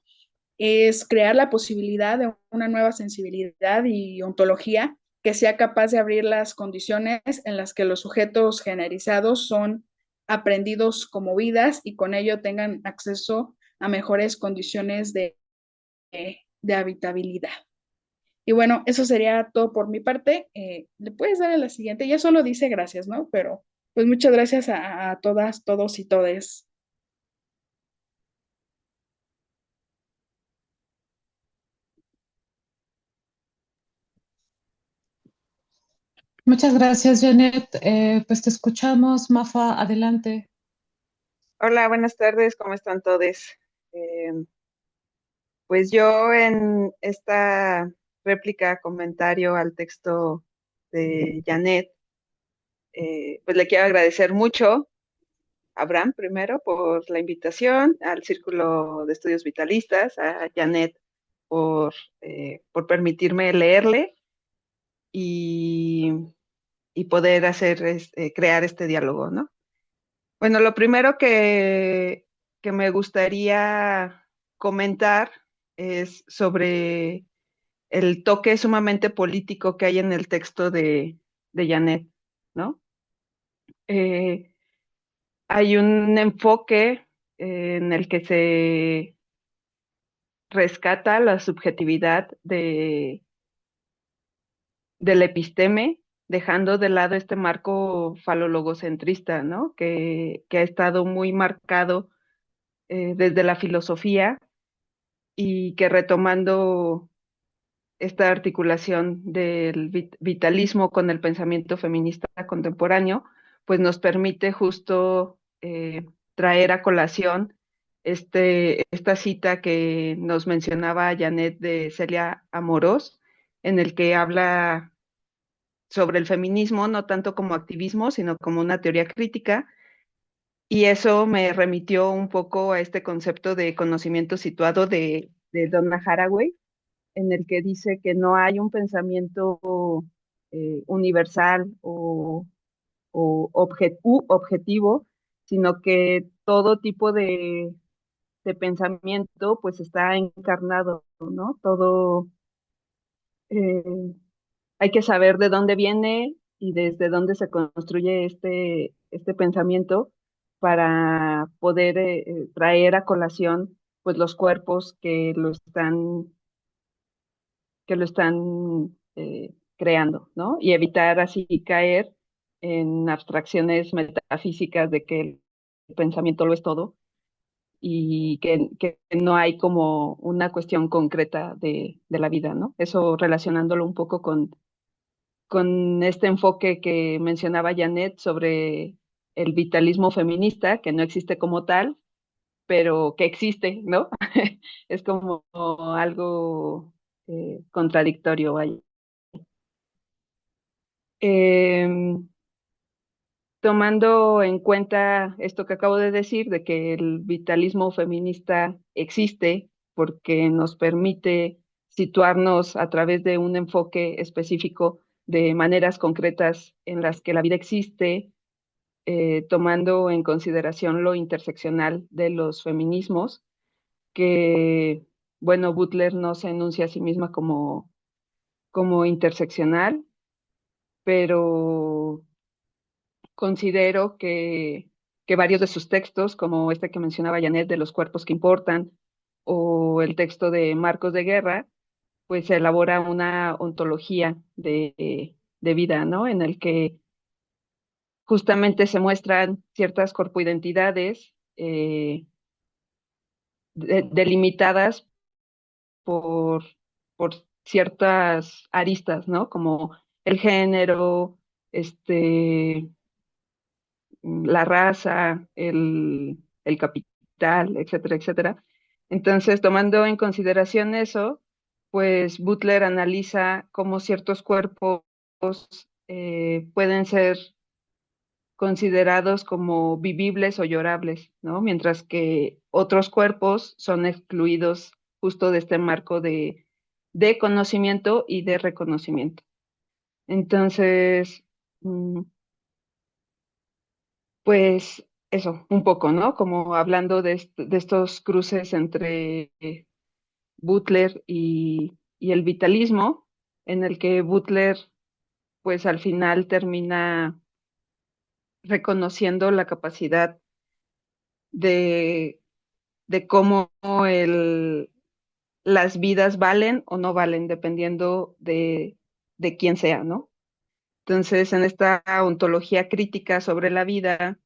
es crear la posibilidad de una nueva sensibilidad y ontología que sea capaz de abrir las condiciones en las que los sujetos generizados son aprendidos como vidas y con ello tengan acceso a mejores condiciones de habitabilidad. Y bueno, eso sería todo por mi parte. Le puedes dar a la siguiente. Ya solo dice gracias, ¿no? Pero pues muchas gracias a todas, todos y todes. Muchas gracias, Janet. Pues te escuchamos, Mafa, adelante. Hola, buenas tardes, ¿cómo están todos? Eh, pues yo en esta réplica, comentario al texto de Janet, pues le quiero agradecer mucho a Abraham primero por la invitación, al Círculo de Estudios Vitalistas, a Janet por permitirme leerle y, y poder crear este diálogo, ¿no? Bueno, lo primero que me gustaría comentar es sobre el toque sumamente político que hay en el texto de Janet, ¿no? Eh, Hay un enfoque en el que se rescata la subjetividad del episteme, dejando de lado este marco falologocentrista, ¿no? Que ha estado muy marcado desde la filosofía y que retomando esta articulación del vitalismo con el pensamiento feminista contemporáneo, pues nos permite justo traer a colación esta cita que nos mencionaba Janet de Celia Amorós, en el que habla sobre el feminismo, no tanto como activismo, sino como una teoría crítica, y eso me remitió un poco a este concepto de conocimiento situado de Donna Haraway, en el que dice que no hay un pensamiento universal o objetivo, sino que todo tipo de pensamiento pues está encarnado, ¿no? Todo, eh, hay que saber de dónde viene y desde dónde se construye este pensamiento para poder traer a colación pues los cuerpos que lo están creando, ¿no? Y evitar así caer en abstracciones metafísicas de que el pensamiento lo es todo y que no hay como una cuestión concreta de la vida, ¿no? Eso relacionándolo un poco con este enfoque que mencionaba Janet sobre el vitalismo feminista, que no existe como tal, pero que existe, ¿no? Es como algo contradictorio ahí. Em, Tomando en cuenta esto que acabo de decir, de que el vitalismo feminista existe porque nos permite situarnos a través de un enfoque específico de maneras concretas en las que la vida existe, tomando en consideración lo interseccional de los feminismos, que, bueno, Butler no se enuncia a sí misma como interseccional, pero considero que varios de sus textos, como este que mencionaba Janet de los cuerpos que importan, o el texto de Marcos de Guerra, pues se elabora una ontología de vida, ¿no? En el que justamente se muestran ciertas corpoidentidades delimitadas por, por ciertas aristas, ¿no? Como el género, la raza, el capital, etcétera, etcétera. Entonces, tomando en consideración eso, pues Butler analiza cómo ciertos cuerpos pueden ser considerados como vivibles o llorables, ¿no? Mientras que otros cuerpos son excluidos justo de este marco de conocimiento y de reconocimiento. Entonces, pues eso, un poco, ¿no? Como hablando de estos cruces entre Butler y el vitalismo, en el que Butler, pues al final termina reconociendo la capacidad de, de cómo las vidas valen o no valen, dependiendo de quién sea, ¿no? Entonces, en esta ontología crítica sobre la vida,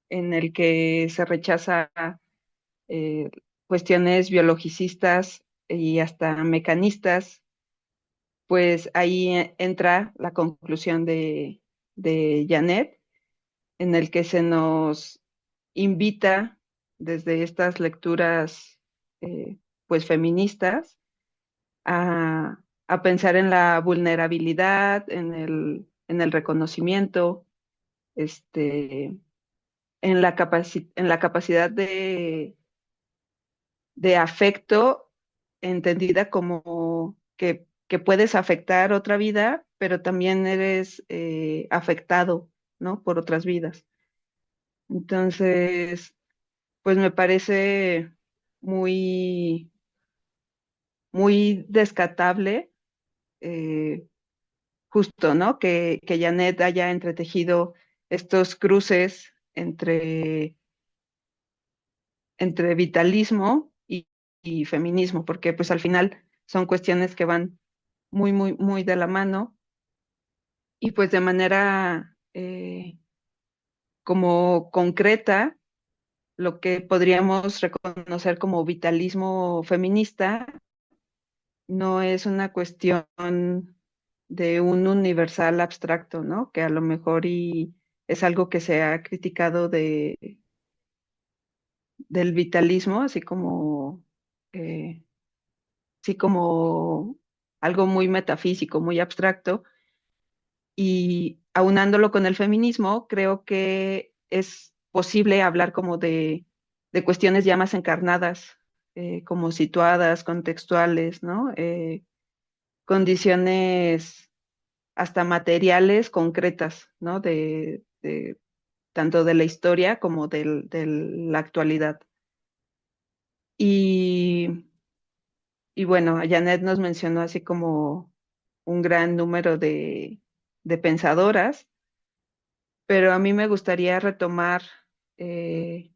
en el que se rechaza eh, cuestiones biologicistas y hasta mecanistas, pues ahí entra la conclusión de Janet, en el que se nos invita desde estas lecturas pues feministas a pensar en la vulnerabilidad, en el reconocimiento, este, en la capacidad de afecto entendida como que puedes afectar otra vida, pero también eres afectado, ¿no? Por otras vidas. Entonces, pues me parece muy, muy descatable, eh, justo, ¿no? Que Janet haya entretejido estos cruces entre vitalismo y feminismo, porque pues al final son cuestiones que van muy, muy, muy de la mano y pues de manera como concreta lo que podríamos reconocer como vitalismo feminista no es una cuestión de un universal abstracto, ¿no? Que a lo mejor y es algo que se ha criticado del vitalismo, eh, así como algo muy metafísico, muy abstracto, y aunándolo con el feminismo, creo que es posible hablar como de cuestiones ya más encarnadas, como situadas, contextuales, ¿no? Condiciones hasta materiales concretas, ¿no? Tanto de la historia como de la actualidad. Y, y bueno, Janet nos mencionó así como un gran número de pensadoras, pero a mí me gustaría retomar, eh,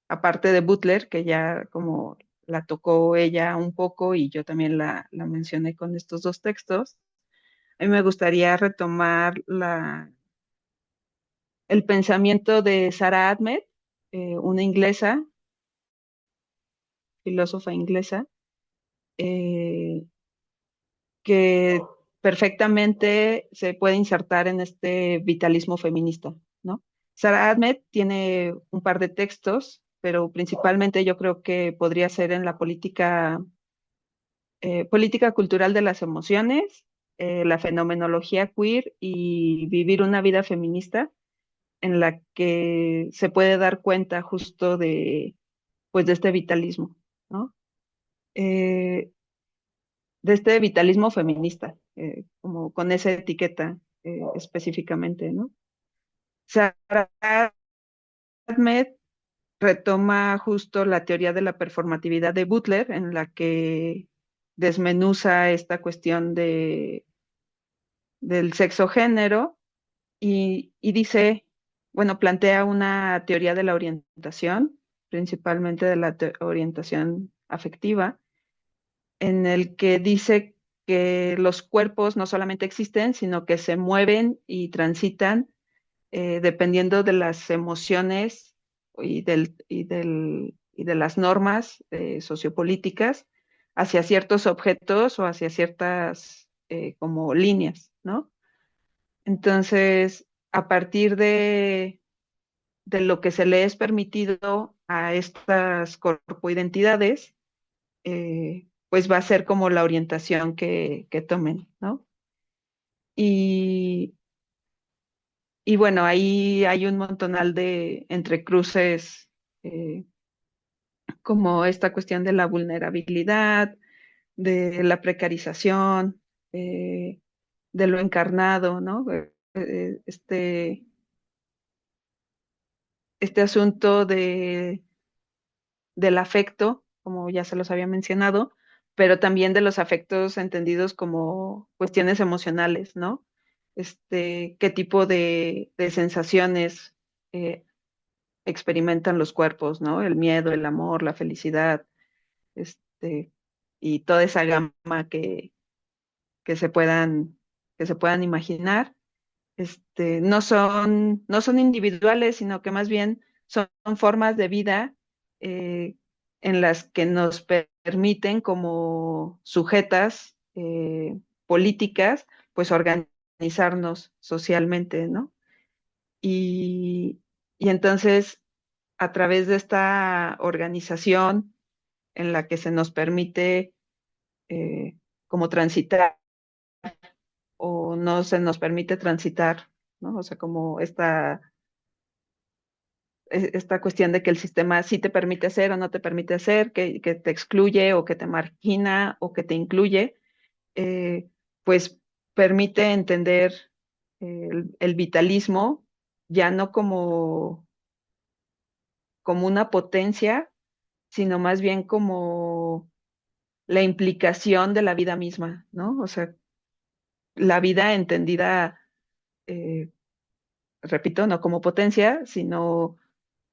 aparte de Butler, que ya como la tocó ella un poco y yo también la mencioné con estos dos textos, a mí me gustaría retomar el pensamiento de Sarah Ahmed, una inglesa, filósofa inglesa, eh, que perfectamente se puede insertar en este vitalismo feminista, ¿no? Sarah Ahmed tiene un par de textos, pero principalmente yo creo que podría ser en la política cultural de las emociones, la fenomenología queer y vivir una vida feminista, en la que se puede dar cuenta justo pues, de este vitalismo, ¿no? Eh, de este vitalismo feminista, como con esa etiqueta específicamente, ¿no? Sarah Ahmed retoma justo la teoría de la performatividad de Butler, en la que desmenuza esta cuestión del sexo género y dice, bueno, plantea una teoría de la orientación, principalmente de la orientación afectiva, en el que dice que los cuerpos no solamente existen, sino que se mueven y transitan dependiendo de las emociones y de las normas sociopolíticas hacia ciertos objetos o hacia ciertas como líneas, ¿no? Entonces, a partir de lo que se le es permitido a estas corpoidentidades, pues va a ser como la orientación que tomen, ¿no? Y, y bueno, ahí hay un montonal de entrecruces, eh, como esta cuestión de la vulnerabilidad, de la precarización, eh, de lo encarnado, ¿no? Este asunto del afecto, como ya se los había mencionado, pero también de los afectos entendidos como cuestiones emocionales, ¿no? Qué tipo de sensaciones eh, experimentan los cuerpos, ¿no? El miedo, el amor, la felicidad, este, y toda esa gama que se puedan, que se puedan imaginar. No son individuales, sino que más bien son formas de vida en las que nos permiten como sujetas políticas, pues organizarnos socialmente, ¿no? Y, y entonces, a través de esta organización en la que se nos permite como transitar o no se nos permite transitar, ¿no? O sea, como esta cuestión de que el sistema sí te permite hacer o no te permite hacer, que te excluye o que te margina o que te incluye, pues permite entender el vitalismo ya no como una potencia, sino más bien como la implicación de la vida misma, ¿no? O sea, la vida entendida, eh, repito, no como potencia, sino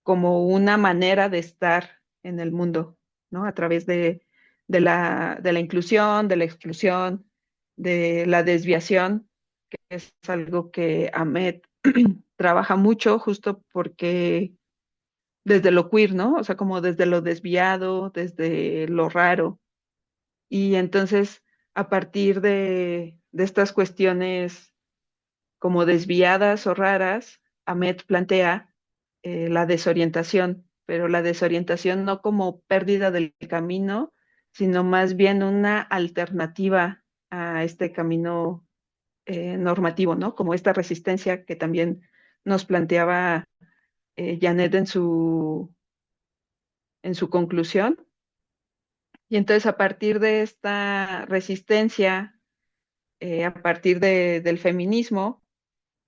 como una manera de estar en el mundo, ¿no? A través de la inclusión, de la exclusión, de la desviación, que es algo que Ahmed trabaja mucho justo porque desde lo queer, ¿no? O sea, como desde lo desviado, desde lo raro. Y entonces, a partir de estas cuestiones como desviadas o raras, Ahmed plantea la desorientación, pero la desorientación no como pérdida del camino, sino más bien una alternativa a este camino normativo, ¿no? Como esta resistencia que también nos planteaba Janet en su conclusión. Y entonces a partir de esta resistencia, a partir del feminismo,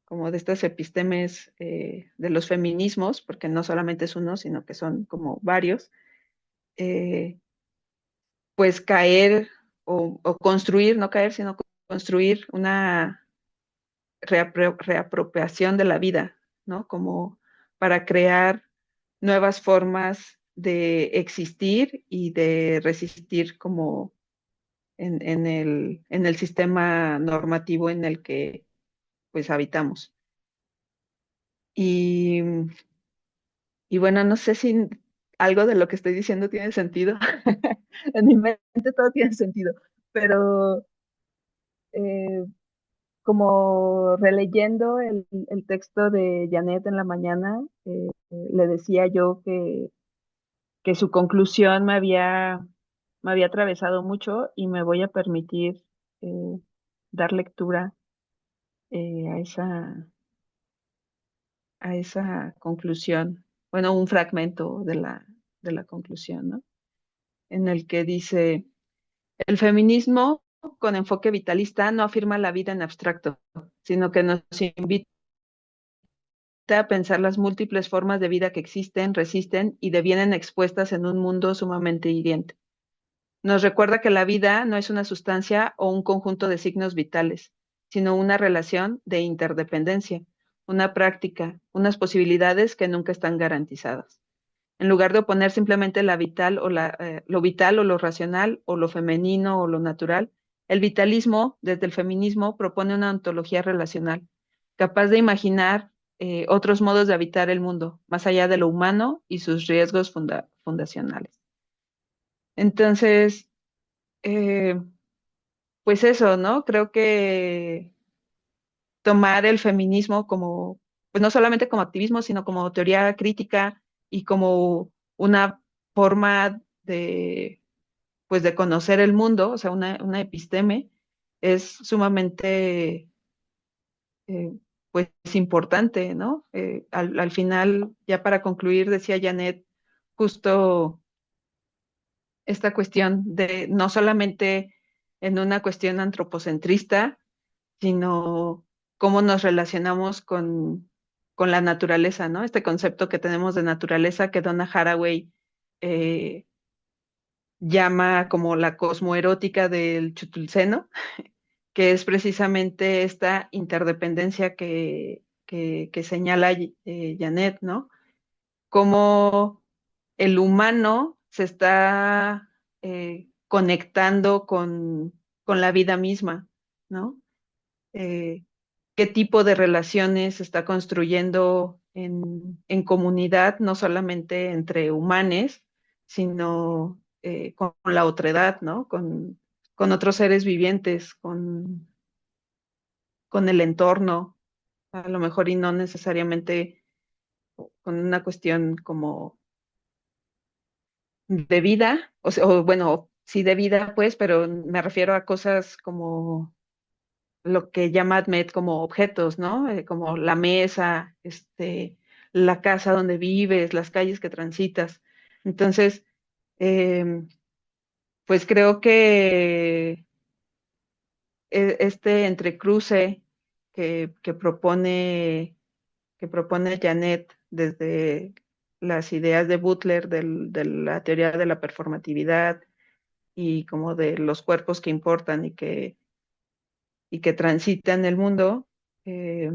como de estas epistemes de los feminismos, porque no solamente es uno, sino que son como varios, eh, pues caer o construir, no caer, sino construir una reapropiación de la vida, ¿no? Como para crear nuevas formas de existir y de resistir como en el sistema normativo en el que pues habitamos. Y, y bueno, no sé si algo de lo que estoy diciendo tiene sentido. En mi mente todo tiene sentido, pero eh, como releyendo el texto de Janet en la mañana, le decía yo que su conclusión me había atravesado mucho y me voy a permitir eh, dar lectura a esa conclusión, bueno, un fragmento de la conclusión, ¿no? En el que dice, el feminismo con enfoque vitalista no afirma la vida en abstracto, sino que nos invita a pensar las múltiples formas de vida que existen, resisten y devienen expuestas en un mundo sumamente hiriente. Nos recuerda que la vida no es una sustancia o un conjunto de signos vitales, sino una relación de interdependencia, una práctica, unas posibilidades que nunca están garantizadas. En lugar de oponer simplemente lo vital o lo racional o lo femenino o lo natural, el vitalismo, desde el feminismo, propone una ontología relacional, capaz de imaginar otros modos de habitar el mundo, más allá de lo humano y sus riesgos fundacionales. Entonces, eh, pues eso, ¿no? Creo que tomar el feminismo como, pues no solamente como activismo, sino como teoría crítica y como una forma de, pues de conocer el mundo, o sea, una episteme, es sumamente, eh, pues importante, ¿no? Al final, ya para concluir, decía Janet, justo esta cuestión de no solamente en una cuestión antropocentrista, sino cómo nos relacionamos con la naturaleza, ¿no? Este concepto que tenemos de naturaleza que Donna Haraway eh, llama como la cosmoerótica del Chutulceno, que es precisamente esta interdependencia que señala Janet, ¿no? Cómo el humano se está conectando con la vida misma, ¿no? Eh, qué tipo de relaciones se está construyendo en comunidad, no solamente entre humanos, sino con la otredad, ¿no? Con otros seres vivientes, con el entorno, a lo mejor y no necesariamente con una cuestión como de vida, o sea, o bueno, sí de vida, pues, pero me refiero a cosas como lo que llama Admet como objetos, ¿no? Como la mesa, la casa donde vives, las calles que transitas. Entonces, eh, pues creo que este entrecruce que propone Janet desde las ideas de Butler, de la teoría de la performatividad y como de los cuerpos que importan y que transitan el mundo, eh,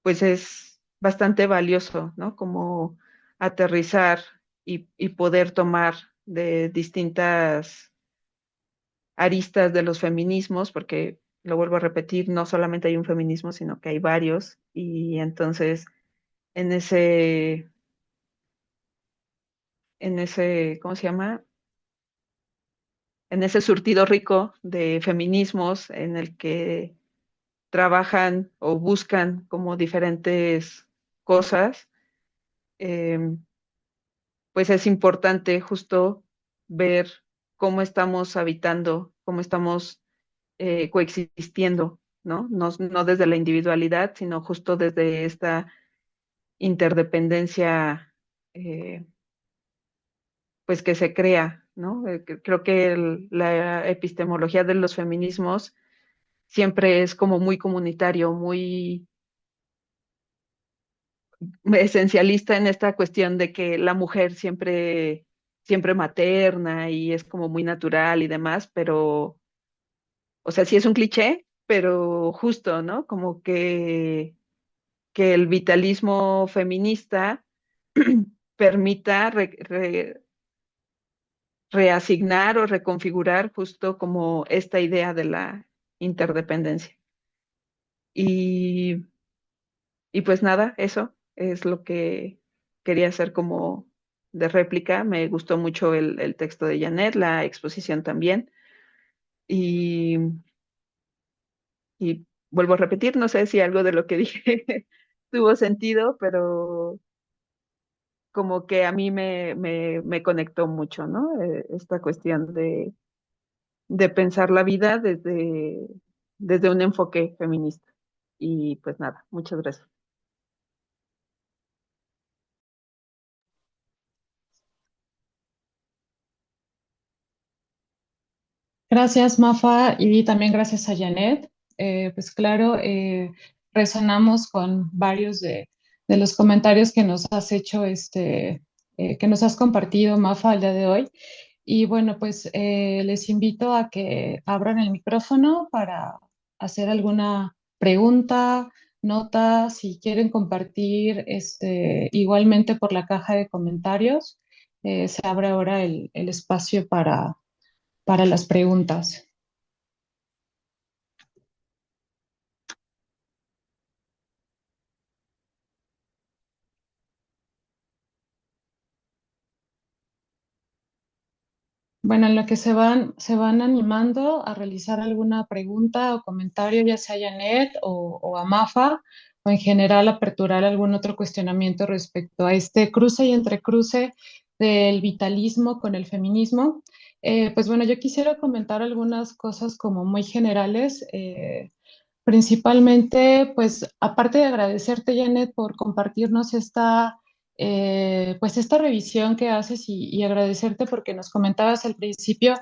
pues es bastante valioso, ¿no? Como aterrizar y poder tomar de distintas aristas de los feminismos, porque lo vuelvo a repetir, no solamente hay un feminismo, sino que hay varios, y entonces en en ese, ¿cómo se llama? En ese surtido rico de feminismos en el que trabajan o buscan como diferentes cosas, eh, pues es importante justo ver cómo estamos habitando, cómo estamos coexistiendo, ¿no? No desde la individualidad, sino justo desde esta interdependencia, pues que se crea, ¿no? Creo que la epistemología de los feminismos siempre es como muy comunitario, muy esencialista en esta cuestión de que la mujer siempre materna y es como muy natural y demás, pero, o sea, sí es un cliché, pero justo, ¿no? Como que el vitalismo feminista permita reasignar o reconfigurar justo como esta idea de la interdependencia. Y, y pues nada, eso es lo que quería hacer como de réplica. Me gustó mucho el texto de Janet, la exposición también. Y, y vuelvo a repetir, no sé si algo de lo que dije tuvo sentido, pero como que a mí me conectó mucho, ¿no? Esta cuestión de pensar la vida desde un enfoque feminista. Y pues nada, muchas gracias. Gracias, Mafa, y también gracias a Janet. Pues claro, resonamos con varios de los comentarios que nos has hecho, que nos has compartido, Mafa, el día de hoy. Y bueno, pues les invito a que abran el micrófono para hacer alguna pregunta, nota, si quieren compartir igualmente por la caja de comentarios. Se abre ahora el espacio para las preguntas. Bueno, en lo que se van animando a realizar alguna pregunta o comentario, ya sea a Janet o a Mafa, o en general aperturar algún otro cuestionamiento respecto a este cruce y entrecruce del vitalismo con el feminismo. Pues bueno, yo quisiera comentar algunas cosas como muy generales. Principalmente, pues aparte de agradecerte, Janet, por compartirnos pues esta revisión que haces y agradecerte porque nos comentabas al principio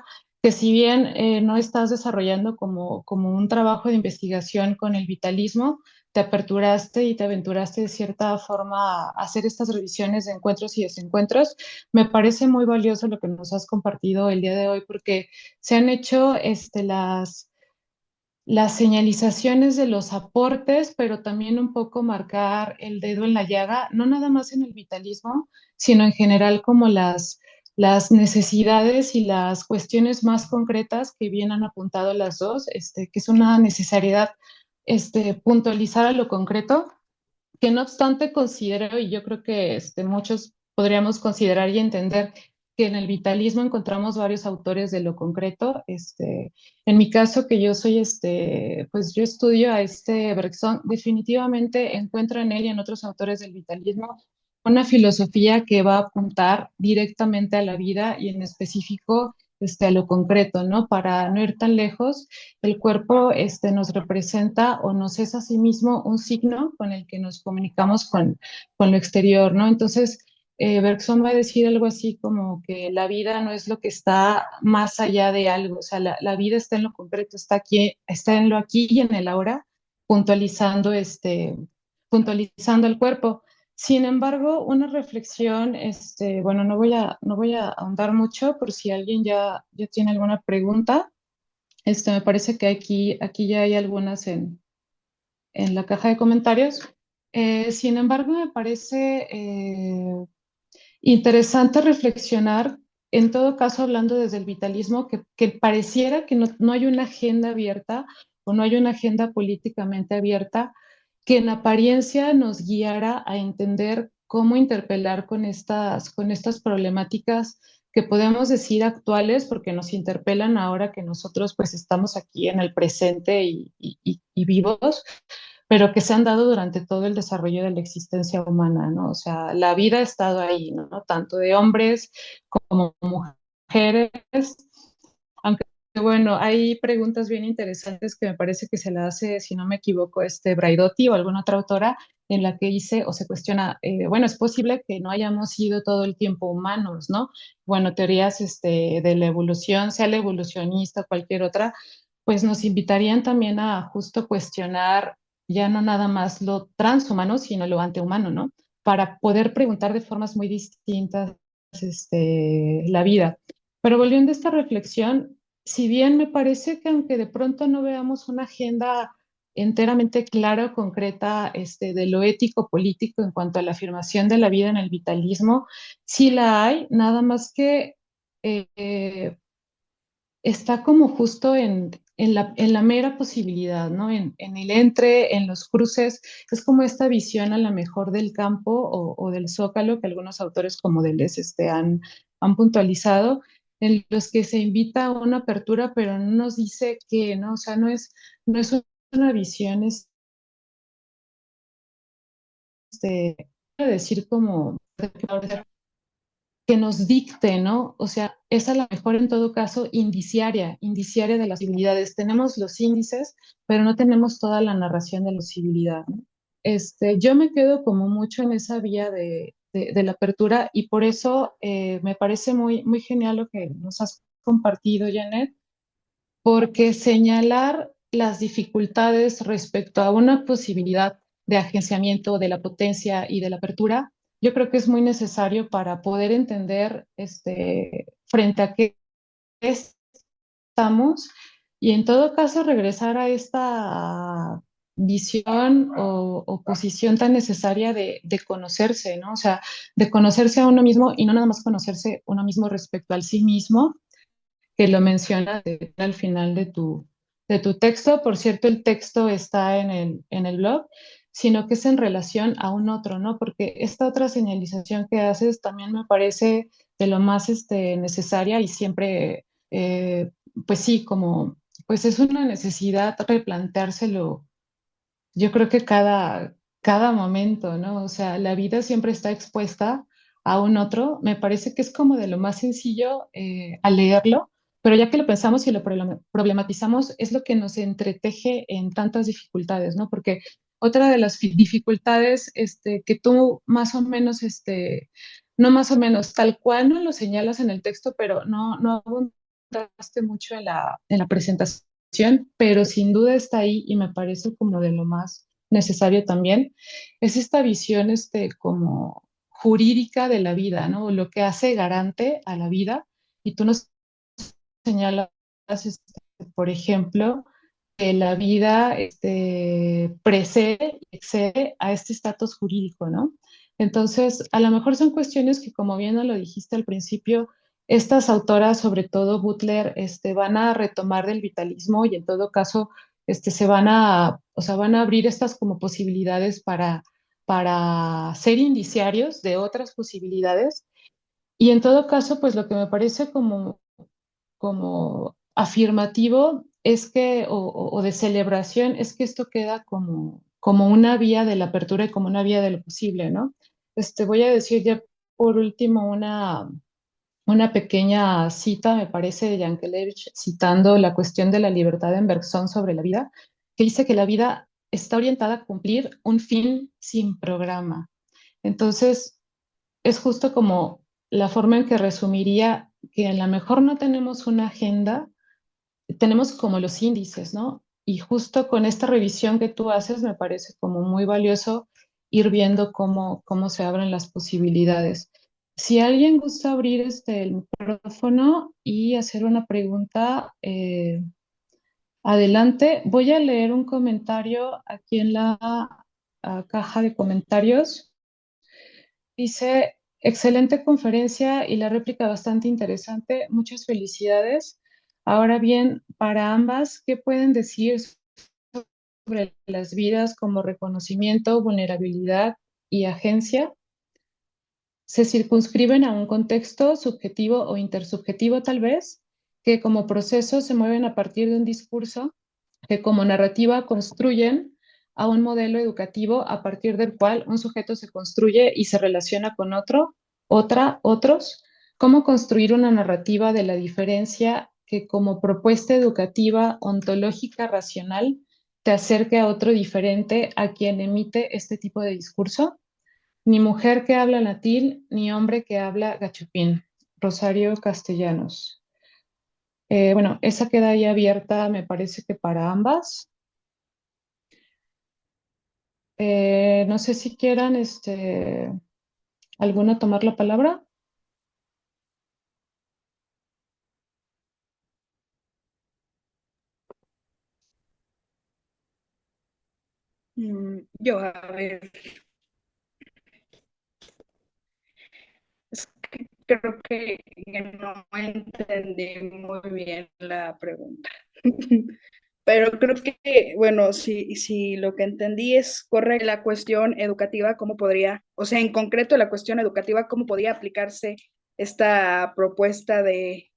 que si bien no estás desarrollando como un trabajo de investigación con el vitalismo, te aperturaste y te aventuraste de cierta forma a hacer estas revisiones de encuentros y desencuentros. Me parece muy valioso lo que nos has compartido el día de hoy porque se han hecho las señalizaciones de los aportes, pero también un poco marcar el dedo en la llaga, no nada más en el vitalismo, sino en general como las necesidades y las cuestiones más concretas que bien han apuntado las dos, que es una necesidad puntualizar a lo concreto, que no obstante considero, y yo creo que muchos podríamos considerar y entender que en el vitalismo encontramos varios autores de lo concreto. En mi caso, que yo soy, pues yo estudio a Bergson, definitivamente encuentro en él y en otros autores del vitalismo una filosofía que va a apuntar directamente a la vida y en específico a lo concreto, ¿no? Para no ir tan lejos, el cuerpo nos representa o nos es a sí mismo un signo con el que nos comunicamos con lo exterior, ¿no? Entonces, Bergson va a decir algo así como que la vida no es lo que está más allá de algo, o sea, la vida está en lo concreto, está aquí, está en lo aquí y en el ahora, puntualizando, puntualizando el cuerpo. Sin embargo, una reflexión, bueno, no voy a ahondar mucho por si alguien ya tiene alguna pregunta. Me parece que aquí ya hay algunas en la caja de comentarios. Sin embargo, me parece interesante reflexionar, en todo caso hablando desde el vitalismo, que pareciera que no hay una agenda abierta o no hay una agenda políticamente abierta que en apariencia nos guiara a entender cómo interpelar con estas problemáticas que podemos decir actuales, porque nos interpelan ahora que nosotros pues estamos aquí en el presente y vivos, pero que se han dado durante todo el desarrollo de la existencia humana, ¿no? O sea, la vida ha estado ahí, ¿no? Tanto de hombres como mujeres, aunque bueno, hay preguntas bien interesantes que me parece que se la hace, si no me equivoco, Braidotti o alguna otra autora, en la que dice o se cuestiona, bueno, es posible que no hayamos sido todo el tiempo humanos, ¿no? Bueno, teorías de la evolución, sea la evolucionista o cualquier otra, pues nos invitarían también a justo cuestionar ya no nada más lo transhumano, sino lo antihumano, ¿no? Para poder preguntar de formas muy distintas la vida. Pero volviendo a esta reflexión, si bien me parece que aunque de pronto no veamos una agenda enteramente clara o concreta de lo ético político en cuanto a la afirmación de la vida en el vitalismo, sí la hay, nada más que eh, está como justo en la mera posibilidad, ¿no? En el entre, en los cruces, es como esta visión a la mejor del campo o del zócalo que algunos autores como Deleuze han puntualizado, en los que se invita a una apertura, pero no nos dice que, ¿no? O sea, no es una visión, quiero decir como que nos dicte, ¿no? O sea, es a lo mejor en todo caso indiciaria de las posibilidades. Tenemos los índices, pero no tenemos toda la narración de la posibilidad, ¿no? Yo me quedo como mucho en esa vía de la apertura y por eso me parece muy genial lo que nos has compartido, Janet, porque señalar las dificultades respecto a una posibilidad de agenciamiento de la potencia y de la apertura, yo creo que es muy necesario para poder entender frente a qué estamos y en todo caso regresar a esta visión o posición tan necesaria de conocerse, ¿no? O sea, de conocerse a uno mismo y no nada más conocerse uno mismo respecto al sí mismo, que lo mencionas al final de tu texto. Por cierto, el texto está en el blog, sino que es en relación a un otro, ¿no? Porque esta otra señalización que haces también me parece de lo más necesaria y siempre, pues sí, como, pues es una necesidad replanteárselo, yo creo que cada momento, ¿no? O sea, la vida siempre está expuesta a un otro. Me parece que es como de lo más sencillo al leerlo, pero ya que lo pensamos y lo problematizamos, es lo que nos entreteje en tantas dificultades, ¿no? Porque otra de las dificultades que tú más o menos, no más o menos, tal cual no lo señalas en el texto, pero no abundaste mucho en la presentación, pero sin duda está ahí y me parece como de lo más necesario también, es esta visión como jurídica de la vida, ¿no? Lo que hace garante a la vida. Y tú nos señalas, por ejemplo, que la vida precede y excede a este estatus jurídico, ¿no? Entonces, a lo mejor son cuestiones que, como bien nos lo dijiste al principio, estas autoras, sobre todo Butler, van a retomar del vitalismo y en todo caso, se van o sea, van a abrir estas como posibilidades para ser indiciarios de otras posibilidades. Y en todo caso, pues lo que me parece como afirmativo es que, o de celebración, es que esto queda como una vía de la apertura y como una vía de lo posible, ¿no? Voy a decir ya por último una pequeña cita, me parece, de Yankelevich, citando la cuestión de la libertad en Bergson sobre la vida, que dice que la vida está orientada a cumplir un fin sin programa. Entonces, es justo como la forma en que resumiría que a lo mejor no tenemos una agenda, tenemos como los índices, ¿no? Y justo con esta revisión que tú haces, me parece como muy valioso ir viendo cómo se abren las posibilidades. Si alguien gusta abrir el micrófono y hacer una pregunta, adelante. Voy a leer un comentario aquí en la caja de comentarios. Dice, excelente conferencia y la réplica bastante interesante. Muchas felicidades. Ahora bien, para ambas, ¿qué pueden decir sobre las vidas como reconocimiento, vulnerabilidad y agencia? se circunscriben a un contexto subjetivo o intersubjetivo tal vez, que como proceso se mueven a partir de un discurso que como narrativa construyen a un modelo educativo a partir del cual un sujeto se construye y se relaciona con otro, otra, otros. Cómo construir una narrativa de la diferencia que como propuesta educativa ontológica racional te acerque a otro diferente a quien emite este tipo de discurso. Ni mujer que habla latín, ni hombre que habla gachupín. Rosario Castellanos. Bueno, esa queda ahí abierta, me parece que para ambas. No sé si quieran, alguno tomar la palabra. Yo, a ver, es que creo que no entendí muy bien la pregunta. Pero creo que, bueno, si lo que entendí es correcto, la cuestión educativa, ¿cómo podría, o sea, en concreto la cuestión educativa, cómo podría aplicarse esta propuesta de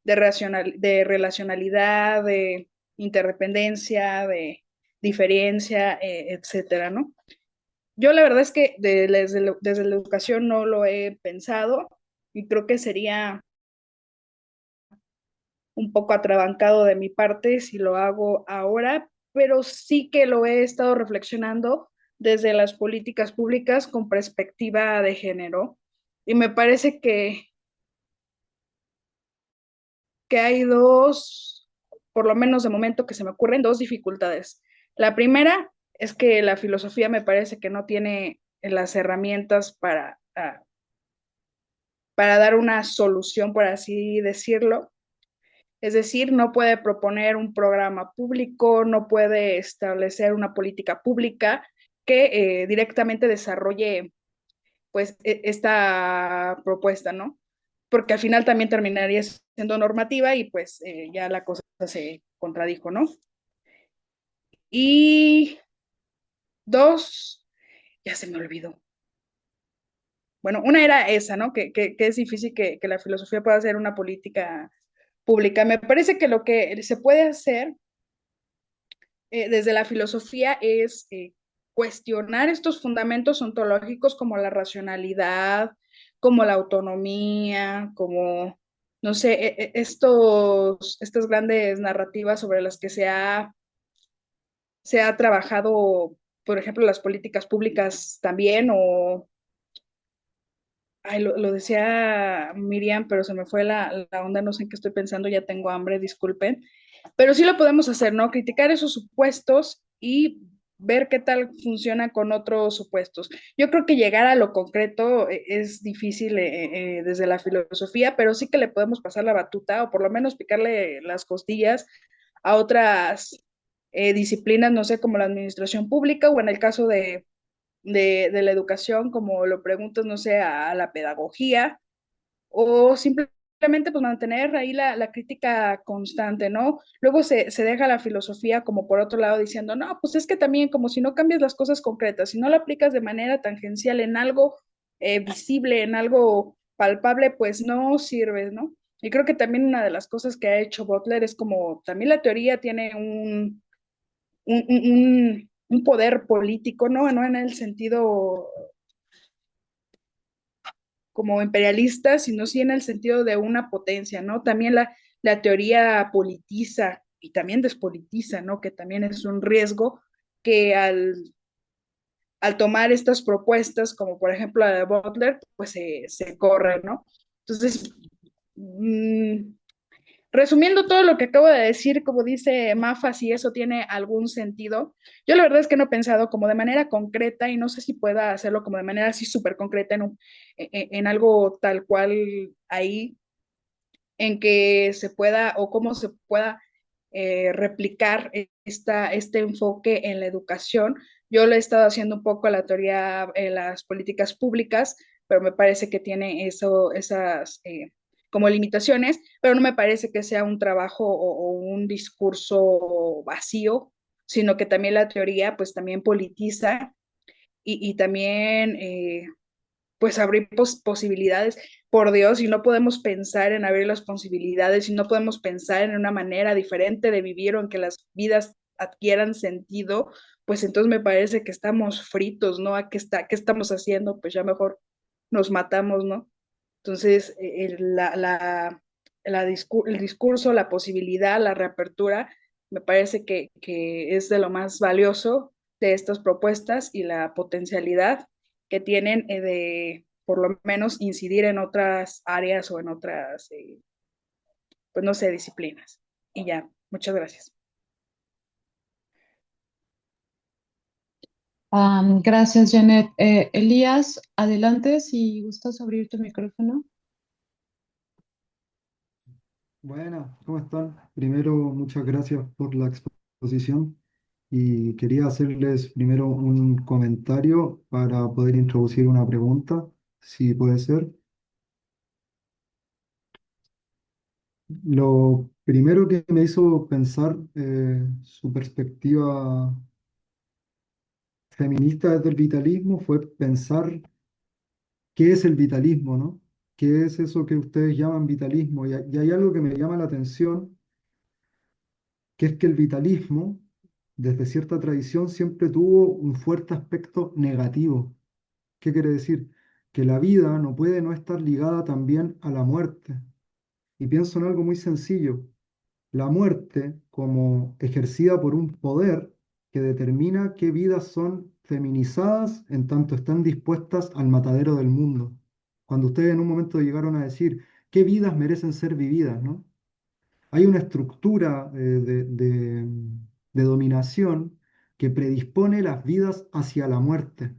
relacionalidad, de interdependencia, de diferencia, etcétera, ¿no? Yo la verdad es que desde la educación no lo he pensado y creo que sería un poco atrabancado de mi parte si lo hago ahora, pero sí que lo he estado reflexionando desde las políticas públicas con perspectiva de género. Y me parece que hay dos, por lo menos de momento que se me ocurren, dos dificultades. La primera es que la filosofía me parece que no tiene las herramientas para dar una solución, por así decirlo. Es decir, no puede proponer un programa público, no puede establecer una política pública que directamente desarrolle pues esta propuesta, ¿no? Porque al final también terminaría siendo normativa y pues ya la cosa se contradijo, ¿no? Y dos, ya se me olvidó. Bueno, una era esa, ¿no? Que es difícil que la filosofía pueda hacer una política pública. Me parece que lo que se puede hacer desde la filosofía es cuestionar estos fundamentos ontológicos como la racionalidad, como la autonomía, como, no sé, estas grandes narrativas sobre las que se ha trabajado, por ejemplo, las políticas públicas también, o, ay, lo decía Miriam, pero se me fue la onda, no sé en qué estoy pensando, ya tengo hambre, disculpen. Pero sí lo podemos hacer, ¿no? Criticar esos supuestos y ver qué tal funciona con otros supuestos. Yo creo que llegar a lo concreto es difícil desde la filosofía, pero sí que le podemos pasar la batuta o por lo menos picarle las costillas a otras disciplinas, no sé, como la administración pública o en el caso de la educación, como lo preguntas, no sé, a la pedagogía o simplemente pues mantener ahí la crítica constante, ¿no? Luego se deja la filosofía como por otro lado diciendo, no, pues es que también como si no cambias las cosas concretas, si no lo aplicas de manera tangencial en algo visible, en algo palpable, pues no sirve, ¿no? Y creo que también una de las cosas que ha hecho Butler es como también la teoría tiene un poder político, ¿no? No en el sentido como imperialista, sino sí en el sentido de una potencia, ¿no? También la teoría politiza y también despolitiza, ¿no? Que también es un riesgo que al tomar estas propuestas, como por ejemplo la de Butler, pues se corre, ¿no? Entonces, mmm, resumiendo todo lo que acabo de decir, como dice Mafa, si eso tiene algún sentido, yo la verdad es que no he pensado como de manera concreta y no sé si pueda hacerlo como de manera así súper concreta en algo tal cual ahí, en que se pueda o cómo se pueda replicar este enfoque en la educación. Yo lo he estado haciendo un poco la teoría en las políticas públicas, pero me parece que tiene esas como limitaciones, pero no me parece que sea un trabajo o un discurso vacío, sino que también la teoría pues también politiza y también pues abrir posibilidades, por Dios, y no podemos pensar en abrir las posibilidades, y no podemos pensar en una manera diferente de vivir o en que las vidas adquieran sentido, pues entonces me parece que estamos fritos, ¿no? ¿Qué estamos haciendo? Pues ya mejor nos matamos, ¿no? Entonces, el discurso, la posibilidad, la reapertura, me parece que es de lo más valioso de estas propuestas y la potencialidad que tienen de, por lo menos, incidir en otras áreas o en otras, pues no sé, disciplinas. Y ya, muchas gracias. Gracias, Janet. Elías, adelante si gustas abrir tu micrófono. Buenas, ¿cómo están? Primero, muchas gracias por la exposición y quería hacerles primero un comentario para poder introducir una pregunta, si puede ser. Lo primero que me hizo pensar su perspectiva feminista desde el vitalismo fue pensar qué es el vitalismo, ¿no? ¿Qué es eso que ustedes llaman vitalismo? Y hay algo que me llama la atención, que es que el vitalismo, desde cierta tradición, siempre tuvo un fuerte aspecto negativo. ¿Qué quiere decir? Que la vida no puede no estar ligada también a la muerte. Y pienso en algo muy sencillo. La muerte, como ejercida por un poder que determina qué vidas son feminizadas en tanto están dispuestas al matadero del mundo. Cuando ustedes en un momento llegaron a decir qué vidas merecen ser vividas, ¿no? Hay una estructura de dominación que predispone las vidas hacia la muerte.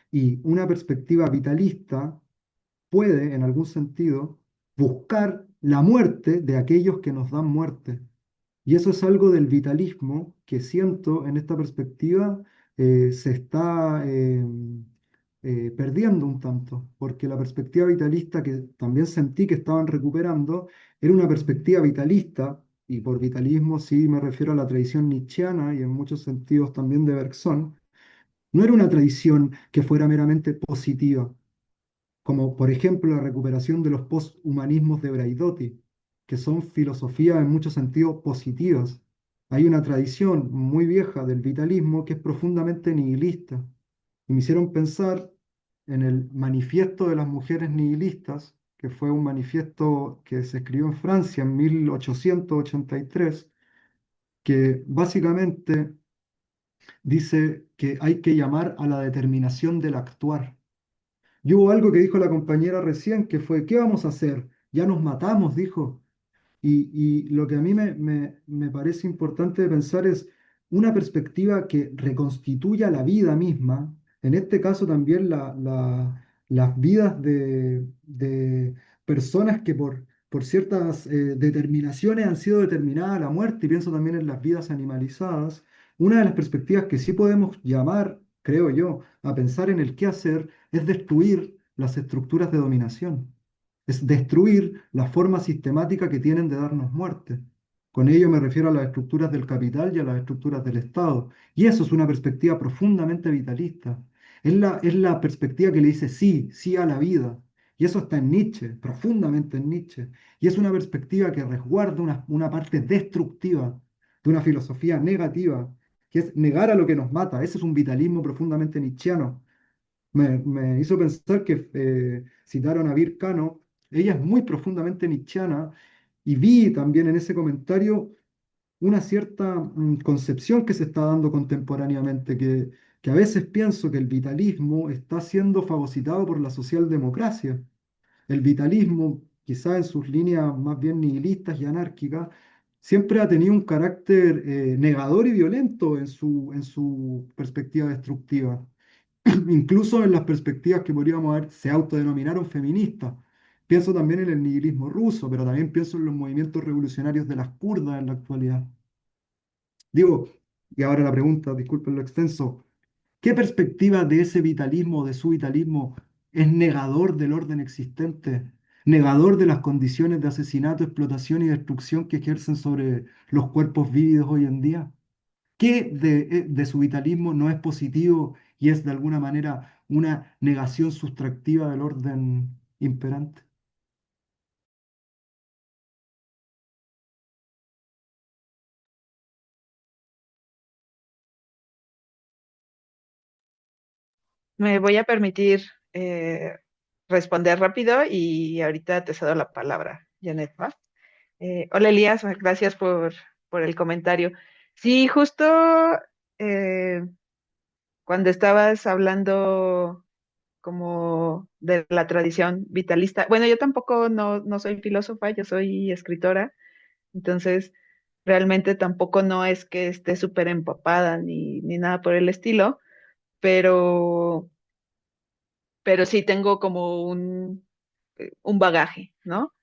Y una perspectiva vitalista puede, en algún sentido, buscar la muerte de aquellos que nos dan muerte. Y eso es algo del vitalismo que siento en esta perspectiva se está perdiendo un tanto, porque la perspectiva vitalista que también sentí que estaban recuperando era una perspectiva vitalista, y por vitalismo sí me refiero a la tradición nietzscheana y en muchos sentidos también de Bergson. No era una tradición que fuera meramente positiva, como por ejemplo la recuperación de los posthumanismos de Braidotti, que son filosofías en muchos sentidos positivas. Hay una tradición muy vieja del vitalismo que es profundamente nihilista. Y me hicieron pensar en el Manifiesto de las Mujeres Nihilistas, que fue un manifiesto que se escribió en Francia en 1883, que básicamente dice que hay que llamar a la determinación del actuar. Y hubo algo que dijo la compañera recién, que fue, ¿qué vamos a hacer? Ya nos matamos, dijo. Y lo que a mí me parece importante de pensar es una perspectiva que reconstituya la vida misma, en este caso también las vidas de personas que por ciertas determinaciones han sido determinadas a la muerte, y pienso también en las vidas animalizadas. Una de las perspectivas que sí podemos llamar, creo yo, a pensar en el qué hacer es destruir las estructuras de dominación, es destruir la forma sistemática que tienen de darnos muerte. Con ello me refiero a las estructuras del capital y a las estructuras del Estado. Y eso es una perspectiva profundamente vitalista. Es la perspectiva que le dice sí, sí a la vida. Y eso está en Nietzsche, profundamente en Nietzsche. Y es una perspectiva que resguarda una parte destructiva de una filosofía negativa, que es negar a lo que nos mata. Ese es un vitalismo profundamente nietzscheano. Me hizo pensar que citaron a Vircano. Ella es muy profundamente nietzscheana, y vi también en ese comentario una cierta concepción que se está dando contemporáneamente, que a veces pienso que el vitalismo está siendo fagocitado por la socialdemocracia. El vitalismo, quizá en sus líneas más bien nihilistas y anárquicas, siempre ha tenido un carácter negador y violento en su perspectiva destructiva. Incluso en las perspectivas que podríamos ver, se autodenominaron feministas. Pienso también en el nihilismo ruso, pero también pienso en los movimientos revolucionarios de las kurdas en la actualidad. Digo, y ahora la pregunta, disculpen lo extenso, ¿qué perspectiva de ese vitalismo, de su vitalismo, es negador del orden existente, negador de las condiciones de asesinato, explotación y destrucción que ejercen sobre los cuerpos vívidos hoy en día? ¿Qué de su vitalismo no es positivo y es de alguna manera una negación sustractiva del orden imperante. Me voy a permitir responder rápido y ahorita te cedo la palabra, Janet, ¿va? Hola Elías, gracias por el comentario. Sí, justo eh, cuando estabas hablando como de la tradición vitalista, bueno, yo tampoco no soy filósofa, yo soy escritora, entonces realmente tampoco no es que esté súper empapada ni nada por el estilo, pero, pero sí tengo como un bagaje, ¿no?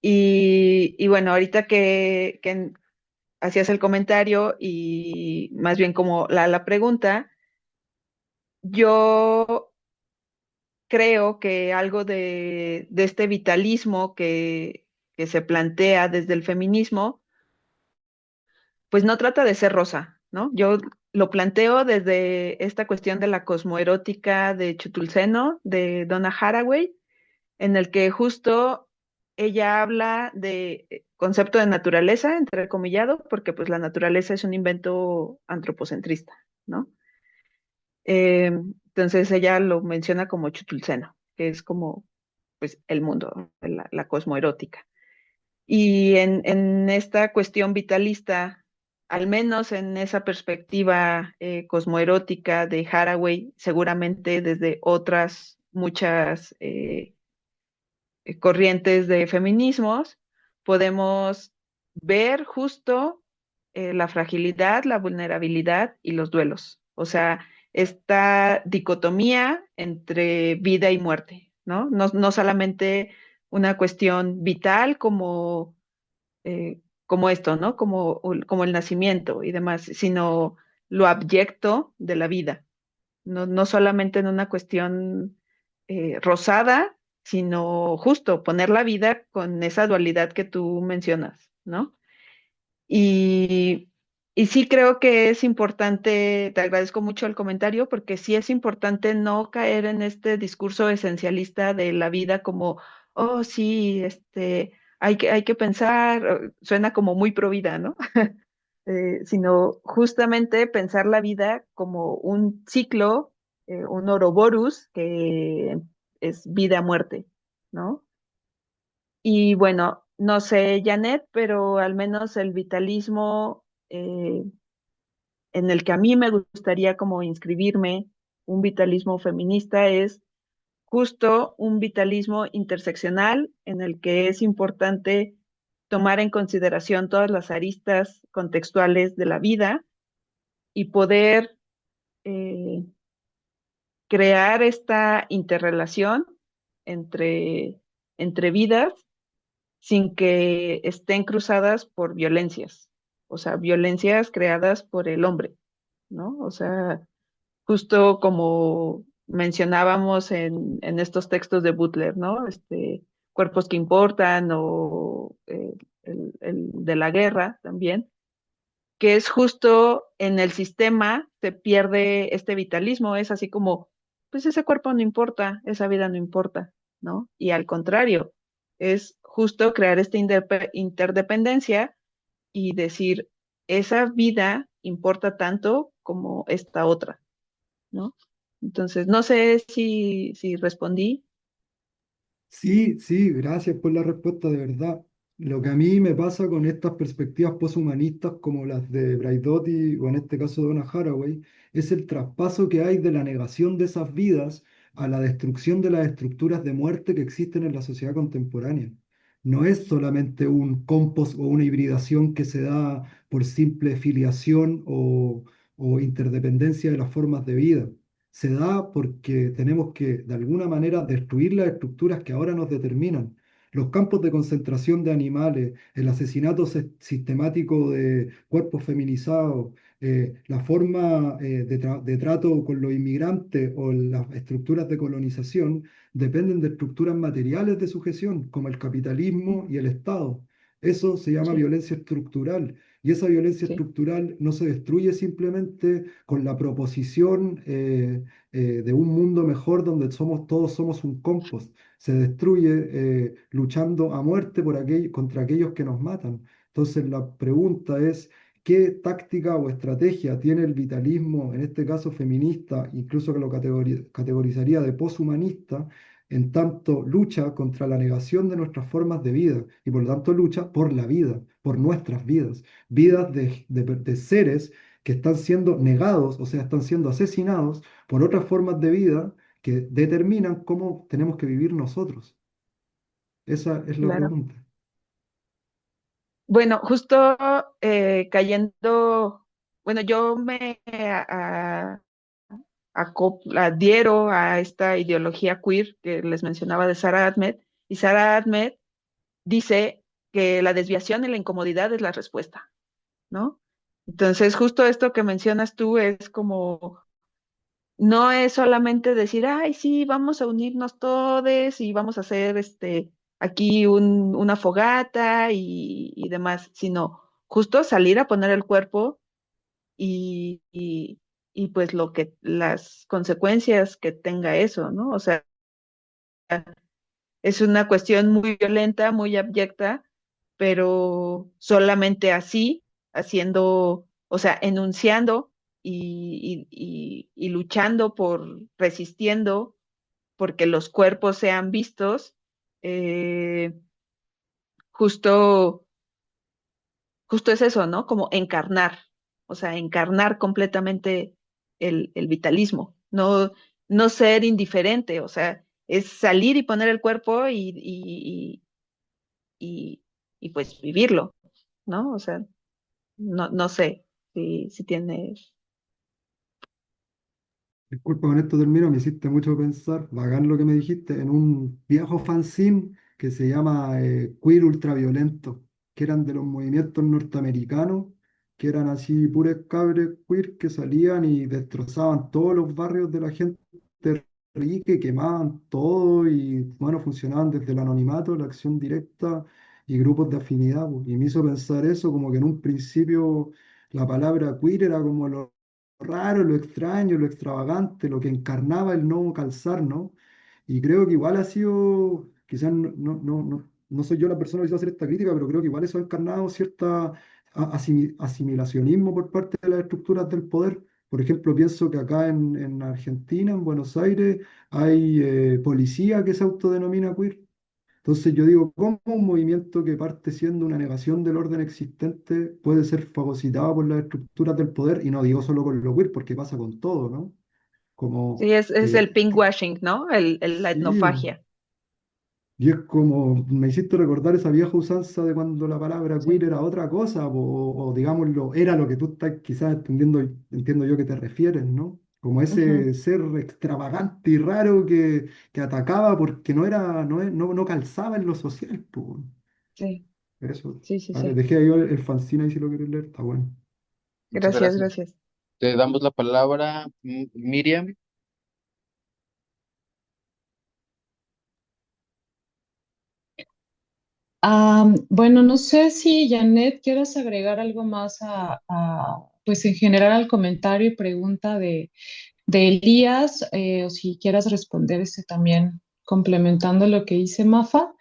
Y bueno, ahorita que hacías el comentario y más bien como la pregunta, yo creo que algo de este vitalismo que se plantea desde el feminismo, pues no trata de ser rosa, ¿no? Yo lo planteo desde esta cuestión de la cosmoerótica de Chutulceno, de Donna Haraway, en el que justo ella habla de concepto de naturaleza, entrecomillado, porque pues la naturaleza es un invento antropocentrista, ¿no? Entonces ella lo menciona como Chutulceno, que es como pues el mundo, la cosmoerótica. Y en esta cuestión vitalista, al menos en esa perspectiva cosmoerótica de Haraway, seguramente desde otras muchas corrientes de feminismos, podemos ver justo la fragilidad, la vulnerabilidad y los duelos. O sea, esta dicotomía entre vida y muerte, ¿no? No solamente una cuestión vital como esto, ¿no? Como el nacimiento y demás, sino lo abyecto de la vida, no solamente en una cuestión rosada, sino justo poner la vida con esa dualidad que tú mencionas, ¿no? Y, y sí creo que es importante, te agradezco mucho el comentario, porque sí es importante no caer en este discurso esencialista de la vida como, oh, sí, hay que pensar, suena como muy pro vida, ¿no? Sino justamente pensar la vida como un ciclo, un Ouroboros, que es vida-muerte, ¿no? Y bueno, no sé, Janet, pero al menos el vitalismo en el que a mí me gustaría como inscribirme, un vitalismo feminista, es justo un vitalismo interseccional en el que es importante tomar en consideración todas las aristas contextuales de la vida y poder eh, crear esta interrelación entre, entre vidas sin que estén cruzadas por violencias, o sea, violencias creadas por el hombre, ¿no? O sea, justo como mencionábamos en estos textos de Butler, ¿no? Cuerpos que importan o el de la guerra también, que es justo en el sistema se pierde este vitalismo, es así como, pues ese cuerpo no importa, esa vida no importa, ¿no? Y al contrario, es justo crear esta interdependencia y decir, esa vida importa tanto como esta otra, ¿no? Entonces, no sé si respondí. Sí, sí, gracias por la respuesta, de verdad. Lo que a mí me pasa con estas perspectivas poshumanistas como las de Braidotti o en este caso de Donna Haraway es el traspaso que hay de la negación de esas vidas a la destrucción de las estructuras de muerte que existen en la sociedad contemporánea. No es solamente un compost o una hibridación que se da por simple filiación o interdependencia de las formas de vida. Se da porque tenemos que, de alguna manera, destruir las estructuras que ahora nos determinan. Los campos de concentración de animales, el asesinato sistemático de cuerpos feminizados, la forma de trato con los inmigrantes o las estructuras de colonización dependen de estructuras materiales de sujeción, como el capitalismo y el Estado. Eso se llama Sí, violencia estructural. Y esa violencia Sí, estructural no se destruye simplemente con la proposición de un mundo mejor donde todos somos un compost. Se destruye luchando a muerte contra aquellos que nos matan. Entonces la pregunta es, ¿qué táctica o estrategia tiene el vitalismo, en este caso feminista, incluso que lo categorizaría de poshumanista, en tanto lucha contra la negación de nuestras formas de vida y por lo tanto lucha por la vida, por nuestras vidas, vidas de seres que están siendo negados, o sea, están siendo asesinados por otras formas de vida que determinan cómo tenemos que vivir nosotros? Esa es la claro. pregunta. Bueno, justo cayendo, bueno, yo me adhiero a esta ideología queer que les mencionaba de Sarah Ahmed, y Sarah Ahmed dice que la desviación y la incomodidad es la respuesta, ¿no? Entonces, justo esto que mencionas tú es como, no es solamente decir, ay, sí, vamos a unirnos todos y vamos a hacer aquí una fogata y demás, sino justo salir a poner el cuerpo y pues las consecuencias que tenga eso, ¿no? O sea, es una cuestión muy violenta, muy abyecta, pero solamente así, haciendo, o sea, enunciando y luchando resistiendo, porque los cuerpos sean vistos, eh, justo, justo es eso, ¿no? Como encarnar, o sea, encarnar completamente el vitalismo, no ser indiferente, o sea, es salir y poner el cuerpo y, y pues vivirlo, ¿no? O sea, no sé si tiene... Disculpa, con esto termino, me hiciste mucho pensar, bacán lo que me dijiste, en un viejo fanzine que se llama Queer Ultraviolento, que eran de los movimientos norteamericanos, que eran así puros cabres queer que salían y destrozaban todos los barrios de la gente rica y quemaban todo y bueno, funcionaban desde el anonimato, la acción directa y grupos de afinidad, pues. Y me hizo pensar eso, como que en un principio la palabra queer era como lo raro, lo extraño, lo extravagante, lo que encarnaba el no calzar, ¿no? Y creo que igual ha sido, quizás no soy yo la persona que va a hacer esta crítica, pero creo que igual eso ha encarnado cierta asimilacionismo por parte de las estructuras del poder. Por ejemplo, pienso que acá en Argentina, en Buenos Aires, hay policía que se autodenomina queer. Entonces yo digo, ¿cómo un movimiento que parte siendo una negación del orden existente puede ser fagocitado por las estructuras del poder? Y no digo solo con lo queer, porque pasa con todo, ¿no? Como Sí, es el que, pinkwashing, ¿no? La sí, etnofagia. y es como, me hiciste recordar esa vieja usanza de cuando la palabra queer sí. era otra cosa, o digámoslo, era lo que tú estás quizás entendiendo, entiendo yo que te refieres, ¿no? Como Ujú. ese ser extravagante y raro que atacaba porque no calzaba en lo social, pues. Sí, Eso. sí, sí, Vale, sí. dejé ahí el fanzine ahí si lo quieres leer, está bueno. Muchas Gracias, gracias. gracias. Te damos la palabra, Miriam. Bueno, no sé si Janet quieres agregar algo más pues en general al comentario y pregunta de Elías, o si quieras responder también complementando lo que dice Mafa.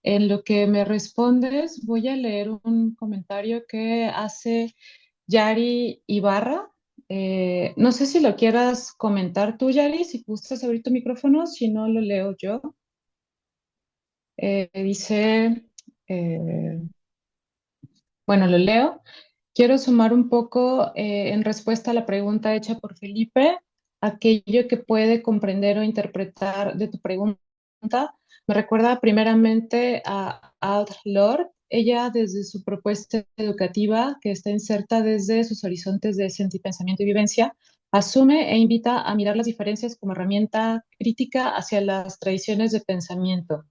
En lo que me respondes, voy a leer un comentario que hace Yari Ibarra. No sé si lo quieras comentar tú, Yari, si gustas abrir tu micrófono, si no lo leo yo. Dice, eh, bueno, lo leo. Quiero sumar un poco en respuesta a la pregunta hecha por Felipe, aquello que puede comprender o interpretar de tu pregunta. Me recuerda primeramente a Audre Lorde. Ella, desde su propuesta educativa, que está inserta desde sus horizontes de pensamiento y vivencia, asume e invita a mirar las diferencias como herramienta crítica hacia las tradiciones de pensamiento.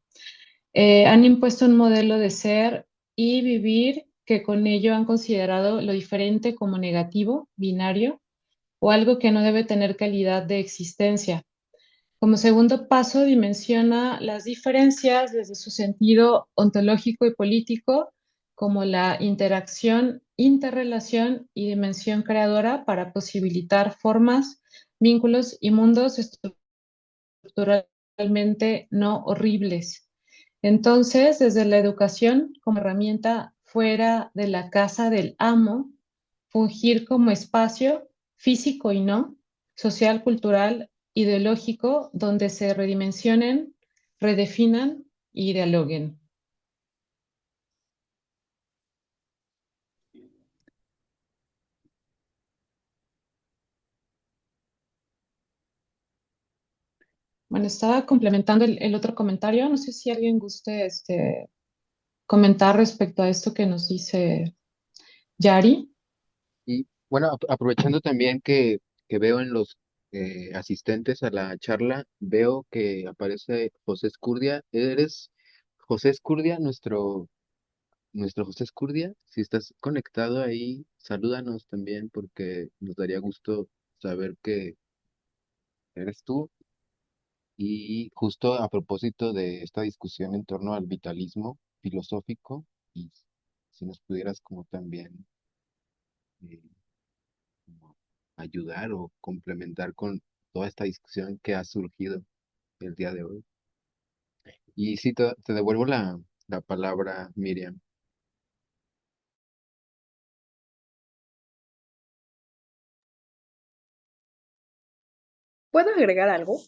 Han impuesto un modelo de ser y vivir que con ello han considerado lo diferente como negativo, binario, o algo que no debe tener calidad de existencia. Como segundo paso, dimensiona las diferencias desde su sentido ontológico y político, como la interacción interrelación y dimensión creadora para posibilitar formas, vínculos y mundos estructuralmente no horribles. Entonces, desde la educación como herramienta fuera de la casa del amo, fungir como espacio físico y no, social, cultural, ideológico, donde se redimensionen, redefinan y dialoguen. Bueno, estaba complementando el otro comentario. No sé si alguien guste comentar respecto a esto que nos dice Yari. Y bueno, aprovechando también que veo en los asistentes a la charla, veo que aparece José Escurdia. ¿Eres José Escurdia, nuestro José Escurdia? Si estás conectado ahí, salúdanos también porque nos daría gusto saber que eres tú. Y justo a propósito de esta discusión en torno al vitalismo filosófico, y si nos pudieras como también eh, como ayudar o complementar con toda esta discusión que ha surgido el día de hoy. Y sí, te devuelvo la palabra, Miriam. ¿Puedo agregar algo?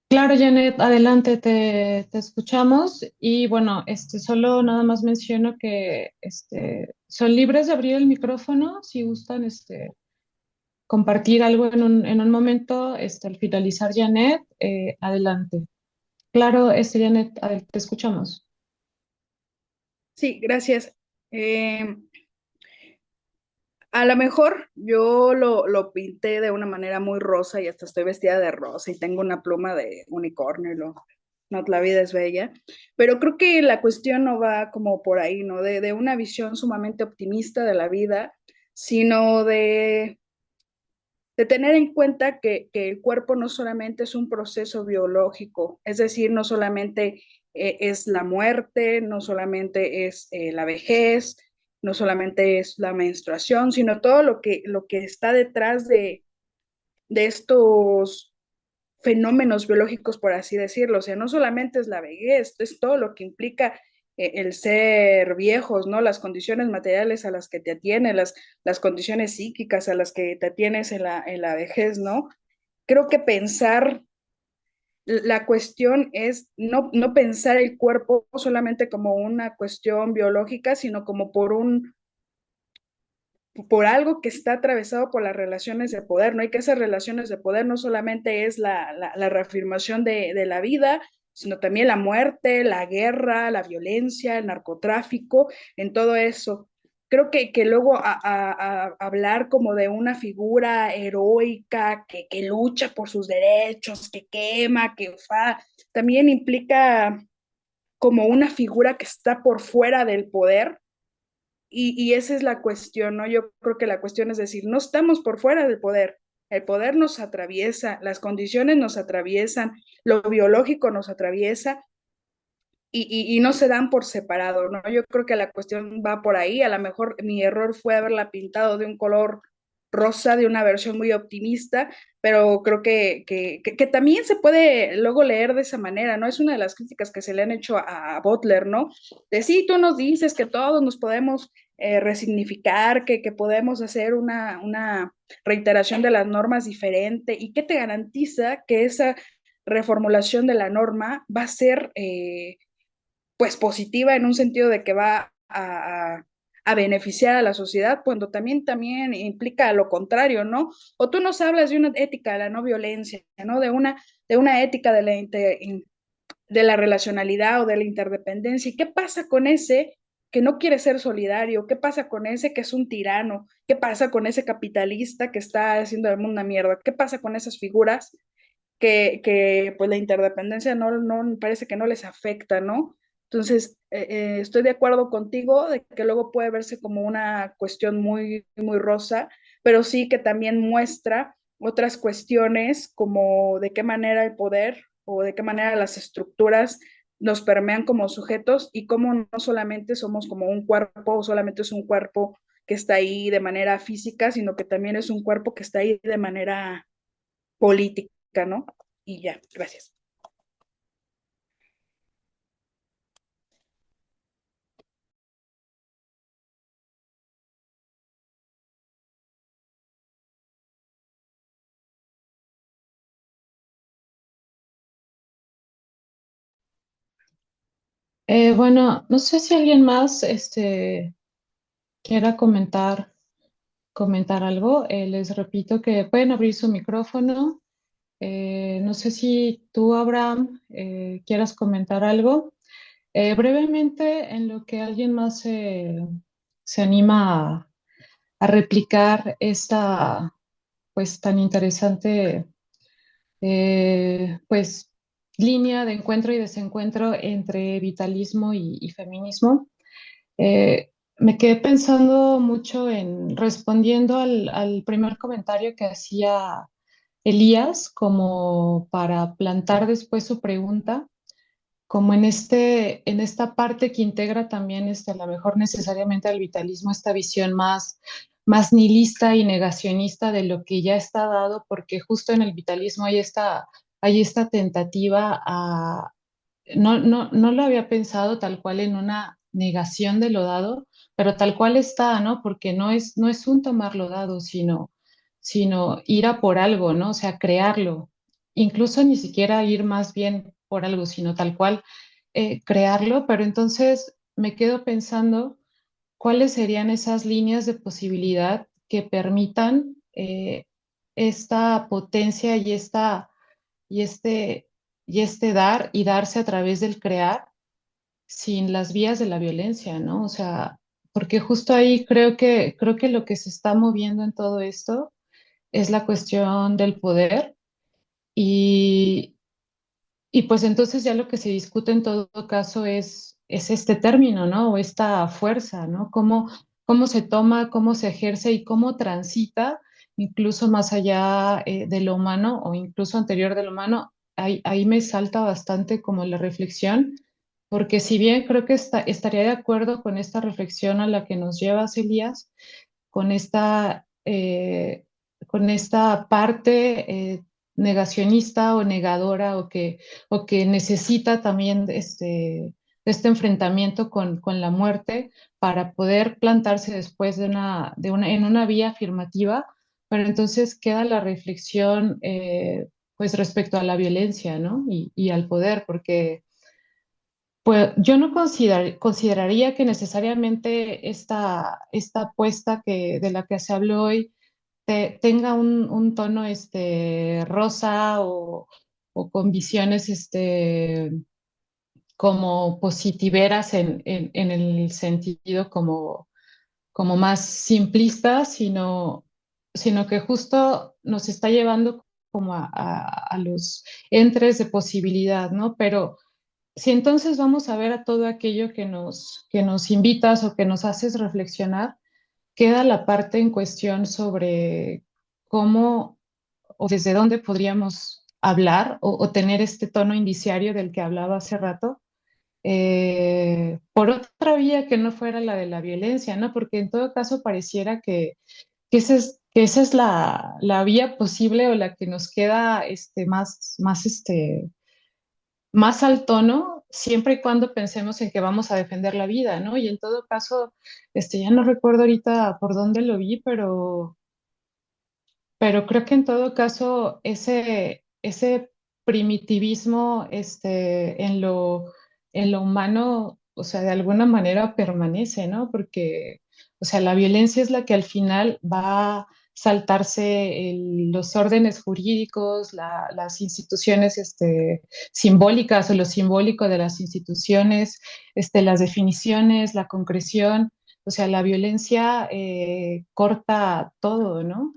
Claro, Janet, adelante, te escuchamos. Y bueno, solo nada más menciono que son libres de abrir el micrófono si gustan compartir algo en un momento, al finalizar, Janet, adelante. Claro, Janet, te escuchamos. Sí, gracias. Eh, a lo mejor yo lo pinté de una manera muy rosa y hasta estoy vestida de rosa y tengo una pluma de unicornio y no, la vida es bella, pero creo que la cuestión no va como por ahí, ¿no? De una visión sumamente optimista de la vida, sino de tener en cuenta que el cuerpo no solamente es un proceso biológico, es decir, no solamente es la muerte, no solamente es la vejez, no solamente es la menstruación, sino todo lo que está detrás de estos fenómenos biológicos, por así decirlo. O sea, no solamente es la vejez, es todo lo que implica el ser viejos, ¿no? Las condiciones materiales a las que te atiene, las condiciones psíquicas a las que te atienes en la vejez, ¿no? Creo que pensar, la cuestión es no pensar el cuerpo solamente como una cuestión biológica, sino como por algo que está atravesado por las relaciones de poder, ¿no? Y que esas relaciones de poder no solamente es la reafirmación de la vida, sino también la muerte, la guerra, la violencia, el narcotráfico, en todo eso. Creo que luego a hablar como de una figura heroica que lucha por sus derechos, que quema, también implica como una figura que está por fuera del poder y esa es la cuestión, ¿no? Yo creo que la cuestión es decir, no estamos por fuera del poder, el poder nos atraviesa, las condiciones nos atraviesan, lo biológico nos atraviesa y no se dan por separado, ¿no? Yo creo que la cuestión va por ahí, a lo mejor mi error fue haberla pintado de un color rosa, de una versión muy optimista, pero creo que también se puede luego leer de esa manera, ¿no? Es una de las críticas que se le han hecho a Butler, ¿no? De sí, tú nos dices que todos nos podemos resignificar, que podemos hacer una reiteración de las normas diferente, ¿y qué te garantiza que esa reformulación de la norma va a ser pues positiva en un sentido de que va a beneficiar a la sociedad, cuando también implica lo contrario, ¿no? O tú nos hablas de una ética de la no violencia, ¿no? De una ética de la relacionalidad o de la interdependencia. ¿Y qué pasa con ese que no quiere ser solidario? ¿Qué pasa con ese que es un tirano? ¿Qué pasa con ese capitalista que está haciendo el mundo una mierda? ¿Qué pasa con esas figuras que pues la interdependencia no parece que no les afecta, ¿no? Entonces, estoy de acuerdo contigo de que luego puede verse como una cuestión muy, muy rosa, pero sí que también muestra otras cuestiones como de qué manera el poder o de qué manera las estructuras nos permean como sujetos y cómo no solamente somos como un cuerpo o solamente es un cuerpo que está ahí de manera física, sino que también es un cuerpo que está ahí de manera política, ¿no? Y ya, gracias. Bueno, no sé si alguien más quiera comentar algo. Les repito que pueden abrir su micrófono. No sé si tú, Abraham, quieras comentar algo. Brevemente, en lo que alguien más se anima a replicar esta, pues, tan interesante, pues, línea de encuentro y desencuentro entre vitalismo y feminismo. Me quedé pensando mucho en respondiendo al primer comentario que hacía Elías, como para plantar después su pregunta, como en esta parte que integra también a lo mejor necesariamente al vitalismo, esta visión más nihilista y negacionista de lo que ya está dado, porque justo en el vitalismo hay esta tentativa a, no lo había pensado tal cual en una negación de lo dado, pero tal cual está, ¿no? Porque no es un tomar lo dado, sino ir a por algo, ¿no? O sea, crearlo. Incluso ni siquiera ir más bien por algo, sino tal cual crearlo. Pero entonces me quedo pensando cuáles serían esas líneas de posibilidad que permitan esta potencia y este, y este dar y darse a través del crear sin las vías de la violencia, ¿no? O sea, porque justo ahí creo que lo que se está moviendo en todo esto es la cuestión del poder y, y pues entonces ya lo que se discute en todo caso es este término, ¿no? O esta fuerza, ¿no? Cómo se toma, cómo se ejerce y cómo transita, incluso más allá de lo humano o incluso anterior de lo humano. Ahí me salta bastante como la reflexión, porque si bien creo que estaría de acuerdo con esta reflexión a la que nos llevas, Elías, con esta parte negacionista o negadora o que necesita también este enfrentamiento con la muerte para poder plantarse después en una vía afirmativa, pero entonces queda la reflexión pues respecto a la violencia, ¿no? Y al poder, porque pues yo no consideraría que necesariamente esta apuesta de la que se habló hoy tenga un tono rosa o con visiones como positiveras en el sentido como más simplista, sino que justo nos está llevando como a los entres de posibilidad, ¿no? Pero si entonces vamos a ver a todo aquello que nos invitas o que nos haces reflexionar, queda la parte en cuestión sobre cómo o desde dónde podríamos hablar o tener este tono indiciario del que hablaba hace rato, por otra vía que no fuera la de la violencia, ¿no? Porque en todo caso pareciera que esa es la vía posible o la que nos queda más al tono, siempre y cuando pensemos en que vamos a defender la vida, ¿no? Y en todo caso, ya no recuerdo ahorita por dónde lo vi, pero creo que en todo caso ese primitivismo en lo humano, o sea, de alguna manera permanece, ¿no? Porque, o sea, la violencia es la que al final va a saltarse los órdenes jurídicos, las instituciones simbólicas o lo simbólico de las instituciones, las definiciones, la concreción. O sea, la violencia corta todo, ¿no?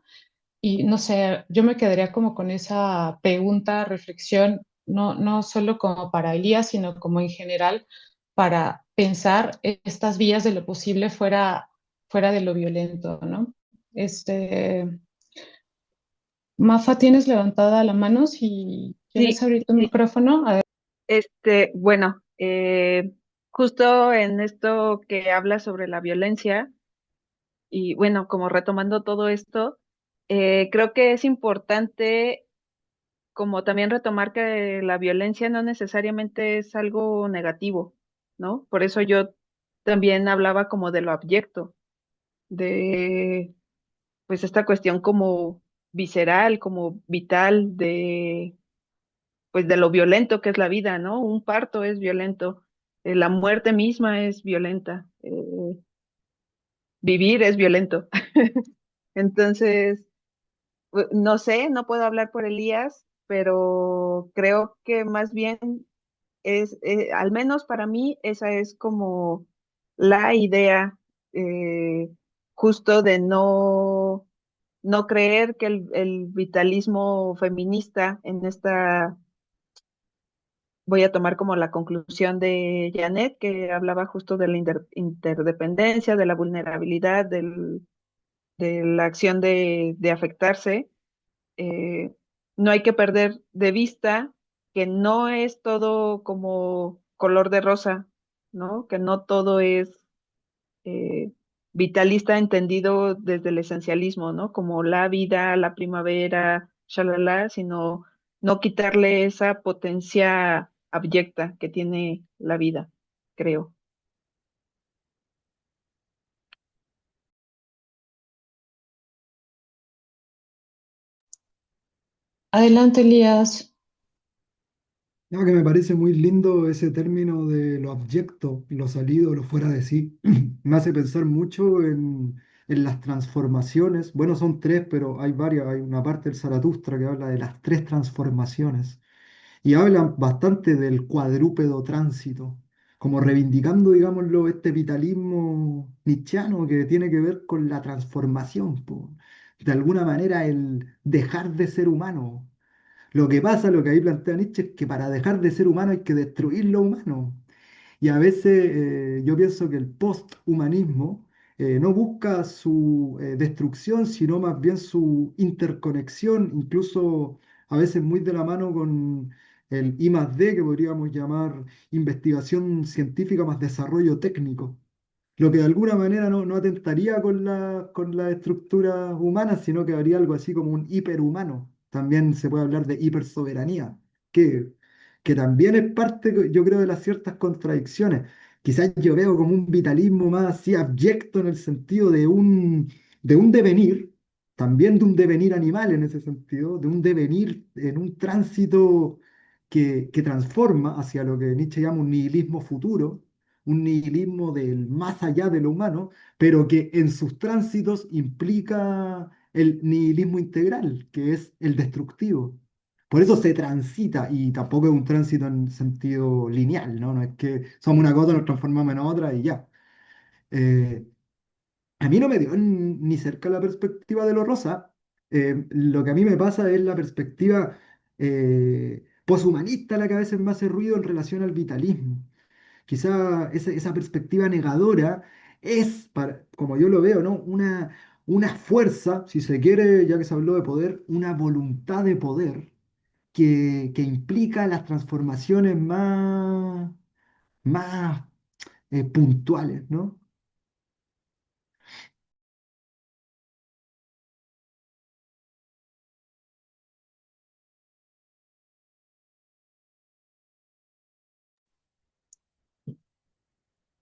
Y no sé, yo me quedaría como con esa pregunta, reflexión, no solo como para Elías, sino como en general para pensar estas vías de lo posible fuera de lo violento, ¿no? Mafa, tienes levantada la mano si quieres Sí, abrir tu micrófono. A ver. bueno, Eh, Justo en esto que habla sobre la violencia, y bueno, como retomando todo esto, creo que es importante como también retomar que la violencia no necesariamente es algo negativo, ¿no? Por eso yo también hablaba como de lo abyecto, de pues esta cuestión como visceral, como vital de pues de lo violento que es la vida, ¿no? Un parto es violento, la muerte misma es violenta, vivir es violento. Entonces, no sé, no puedo hablar por Elías, pero creo que más bien es, al menos para mí, esa es como la idea justo de no creer que el vitalismo feminista en esta, voy a tomar como la conclusión de Janet, que hablaba justo de la interdependencia, de la vulnerabilidad, de la acción de afectarse. eh, no hay que perder de vista que no es todo como color de rosa, ¿no? Que no todo es eh, vitalista entendido desde el esencialismo, ¿no? Como la vida, la primavera, shalala, sino no quitarle esa potencia abyecta que tiene la vida, creo. Adelante, Elías. No, que me parece muy lindo ese término de lo abyecto, lo salido, lo fuera de sí. Me hace pensar mucho en las transformaciones. Bueno, son tres, pero hay varias. Hay una parte del Zaratustra que habla de las tres transformaciones y hablan bastante del cuadrúpedo tránsito, como reivindicando, digámoslo, este vitalismo nietzscheano que tiene que ver con la transformación, po. De alguna manera el dejar de ser humano. Lo que pasa, lo que ahí plantea Nietzsche, es que para dejar de ser humano hay que destruir lo humano. Y a veces yo pienso que el posthumanismo no busca su destrucción, sino más bien su interconexión, incluso a veces muy de la mano con el I más D, que podríamos llamar investigación científica más desarrollo técnico. Lo que de alguna manera no atentaría con la estructura humana, sino que haría algo así como un hiperhumano. También se puede hablar de hipersoberanía, que, que también es parte, yo creo, de las ciertas contradicciones. Quizás yo veo como un vitalismo más así abyecto en el sentido de un devenir, también de un devenir animal en ese sentido, de un devenir en un tránsito que transforma hacia lo que Nietzsche llama un nihilismo futuro, un nihilismo del más allá de lo humano, pero que en sus tránsitos implica el nihilismo integral, que es el destructivo. Por eso se transita, y tampoco es un tránsito en sentido lineal, ¿no? No es que somos una cosa, nos transformamos en otra y ya. Eh, a mí no me dio ni cerca la perspectiva de lo rosa. Lo que a mí me pasa es la perspectiva poshumanista, la que a veces me hace ruido en relación al vitalismo. Quizá esa perspectiva negadora es, como yo lo veo, ¿no? Una fuerza, si se quiere, ya que se habló de poder, una voluntad de poder que implica las transformaciones más puntuales, ¿no?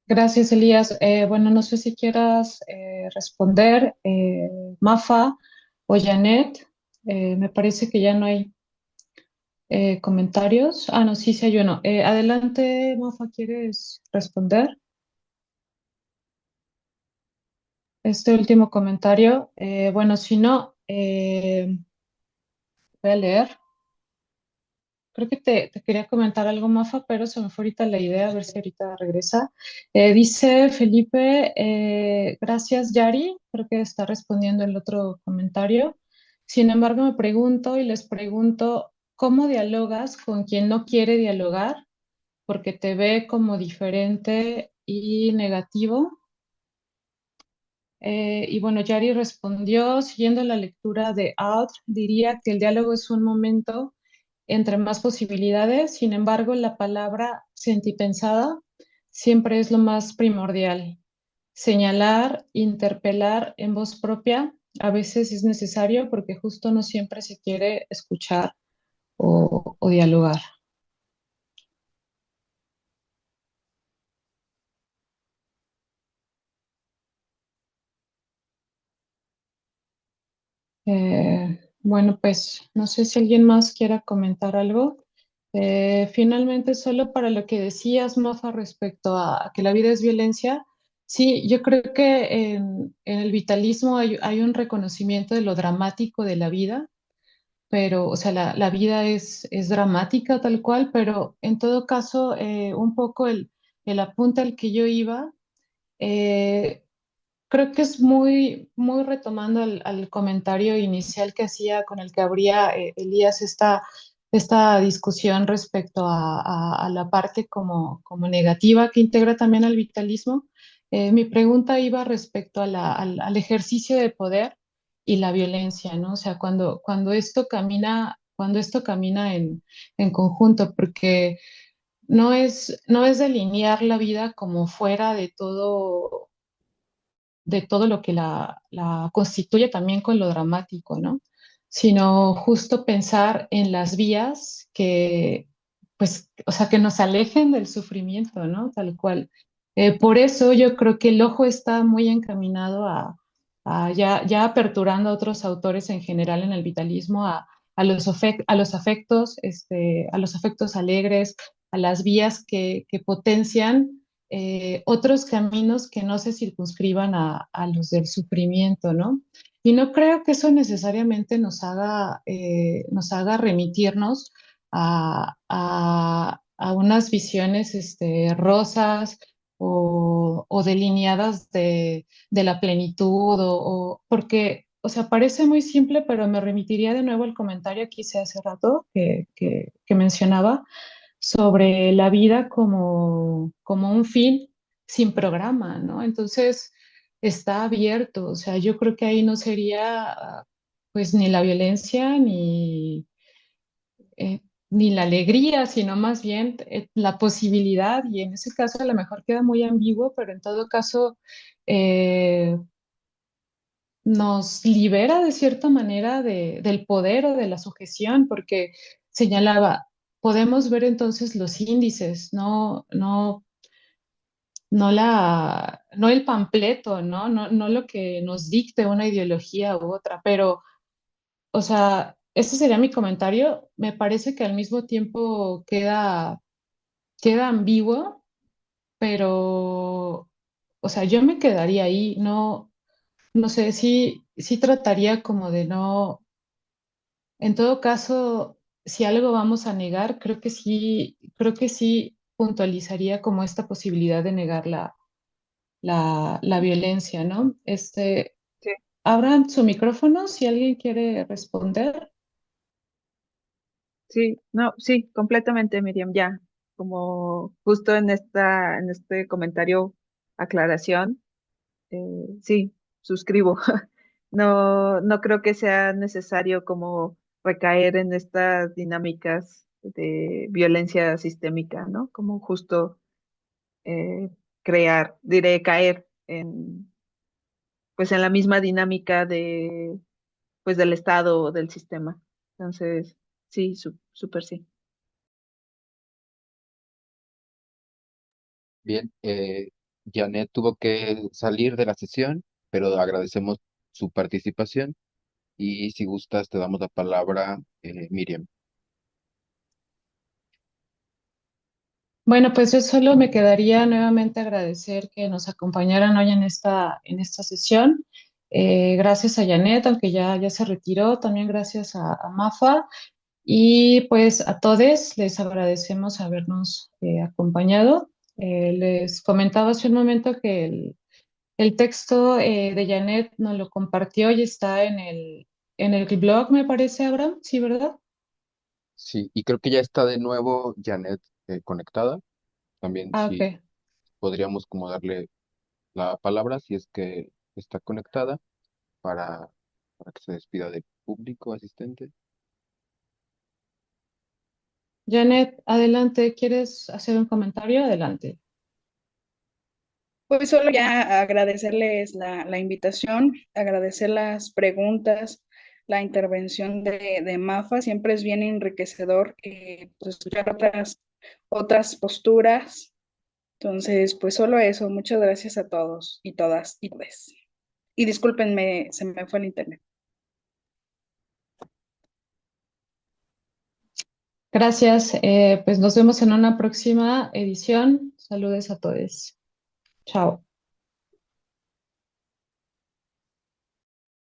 Gracias, Elías. Bueno, no sé si quieras responder, Mafa o Janet. Me parece que ya no hay comentarios. Ah, no, sí, sí hay uno. Adelante, Mafa, ¿quieres responder este último comentario? Bueno, si no, voy a leer. Creo que te quería comentar algo, Mafa, pero se me fue ahorita la idea, a ver si ahorita regresa. Dice Felipe, gracias, Yari. Creo que está respondiendo el otro comentario. Sin embargo, me pregunto y les pregunto, ¿cómo dialogas con quien no quiere dialogar porque te ve como diferente y negativo? Y bueno, Yari respondió, siguiendo la lectura de Out, diría que el diálogo es un momento entre más posibilidades. Sin embargo, la palabra sentipensada siempre es lo más primordial. Señalar, interpelar en voz propia a veces es necesario porque justo no siempre se quiere escuchar o dialogar. Bueno, pues no sé si alguien más quiera comentar algo. Finalmente, solo para lo que decías, Mafa, respecto a que la vida es violencia, sí, yo creo que en el vitalismo hay un reconocimiento de lo dramático de la vida, pero, o sea, la vida es dramática tal cual, pero en todo caso, un poco el apunte al que yo iba. eh, Creo que es muy retomando al comentario inicial que hacía con el que abría Elías esta discusión respecto a la parte como negativa que integra también al vitalismo. Mi pregunta iba respecto al ejercicio de poder y la violencia, ¿no? O sea, cuando esto camina en conjunto, porque no es delinear la vida como fuera de todo lo que la constituye también con lo dramático, ¿no? Sino justo pensar en las vías que, pues, o sea, que nos alejen del sufrimiento, ¿no? Tal cual. Por eso yo creo que el ojo está muy encaminado ya aperturando a otros autores en general en el vitalismo, a los afectos, a los afectos alegres, a las vías que potencian otros caminos que no se circunscriban a los del sufrimiento, ¿no? Y no creo que eso necesariamente nos haga remitirnos a unas visiones rosas o delineadas de la plenitud, porque, o sea, parece muy simple, pero me remitiría de nuevo al comentario que hice hace rato que mencionaba sobre la vida como un fin sin programa, ¿no? Entonces está abierto, o sea, yo creo que ahí no sería pues ni la violencia ni la alegría, sino más bien la posibilidad, y en ese caso a lo mejor queda muy ambiguo, pero en todo caso eh, nos libera de cierta manera del poder o de la sujeción, porque señalaba, podemos ver entonces los índices, no el panfleto, no lo que nos dicte una ideología u otra, pero, o sea, ese sería mi comentario. Me parece que al mismo tiempo queda ambiguo, pero, o sea, yo me quedaría ahí, no sé si trataría como de no. En todo caso, si algo vamos a negar, creo que sí puntualizaría como esta posibilidad de negar la violencia, ¿no? Sí, Abran su micrófono si alguien quiere responder. sí, no, sí, completamente, Miriam, ya, como justo en este comentario, aclaración, sí, suscribo. No, no creo que sea necesario como recaer en estas dinámicas de violencia sistémica, ¿no? Como justo eh, diré, caer en, pues en la misma dinámica de, pues del Estado o del sistema. Entonces, sí, súper sí. Bien, Janet tuvo que salir de la sesión, pero agradecemos su participación y si gustas te damos la palabra, Miriam. Bueno, pues yo solo me quedaría nuevamente agradecer que nos acompañaran hoy en esta sesión. Gracias a Janet, aunque ya se retiró, también gracias a Mafa. Y pues a todos les agradecemos habernos acompañado. Les comentaba hace un momento que el texto de Janet nos lo compartió y está en el blog, me parece, Abraham, ¿sí, verdad? Sí, y creo que ya está de nuevo Janet conectada. También Ah, sí ok. podríamos como darle la palabra si es que está conectada para, para que se despida del público asistente. Janet, adelante, ¿quieres hacer un comentario? Adelante. Pues solo ya agradecerles la invitación, agradecer las preguntas, la intervención de Mafa. Siempre es bien enriquecedor pues, escuchar otras posturas. Entonces, pues solo eso. Muchas gracias a todos y todas y todes. Y discúlpenme, se me fue el internet. Gracias, pues nos vemos en una próxima edición. Saludos a todos. Chao.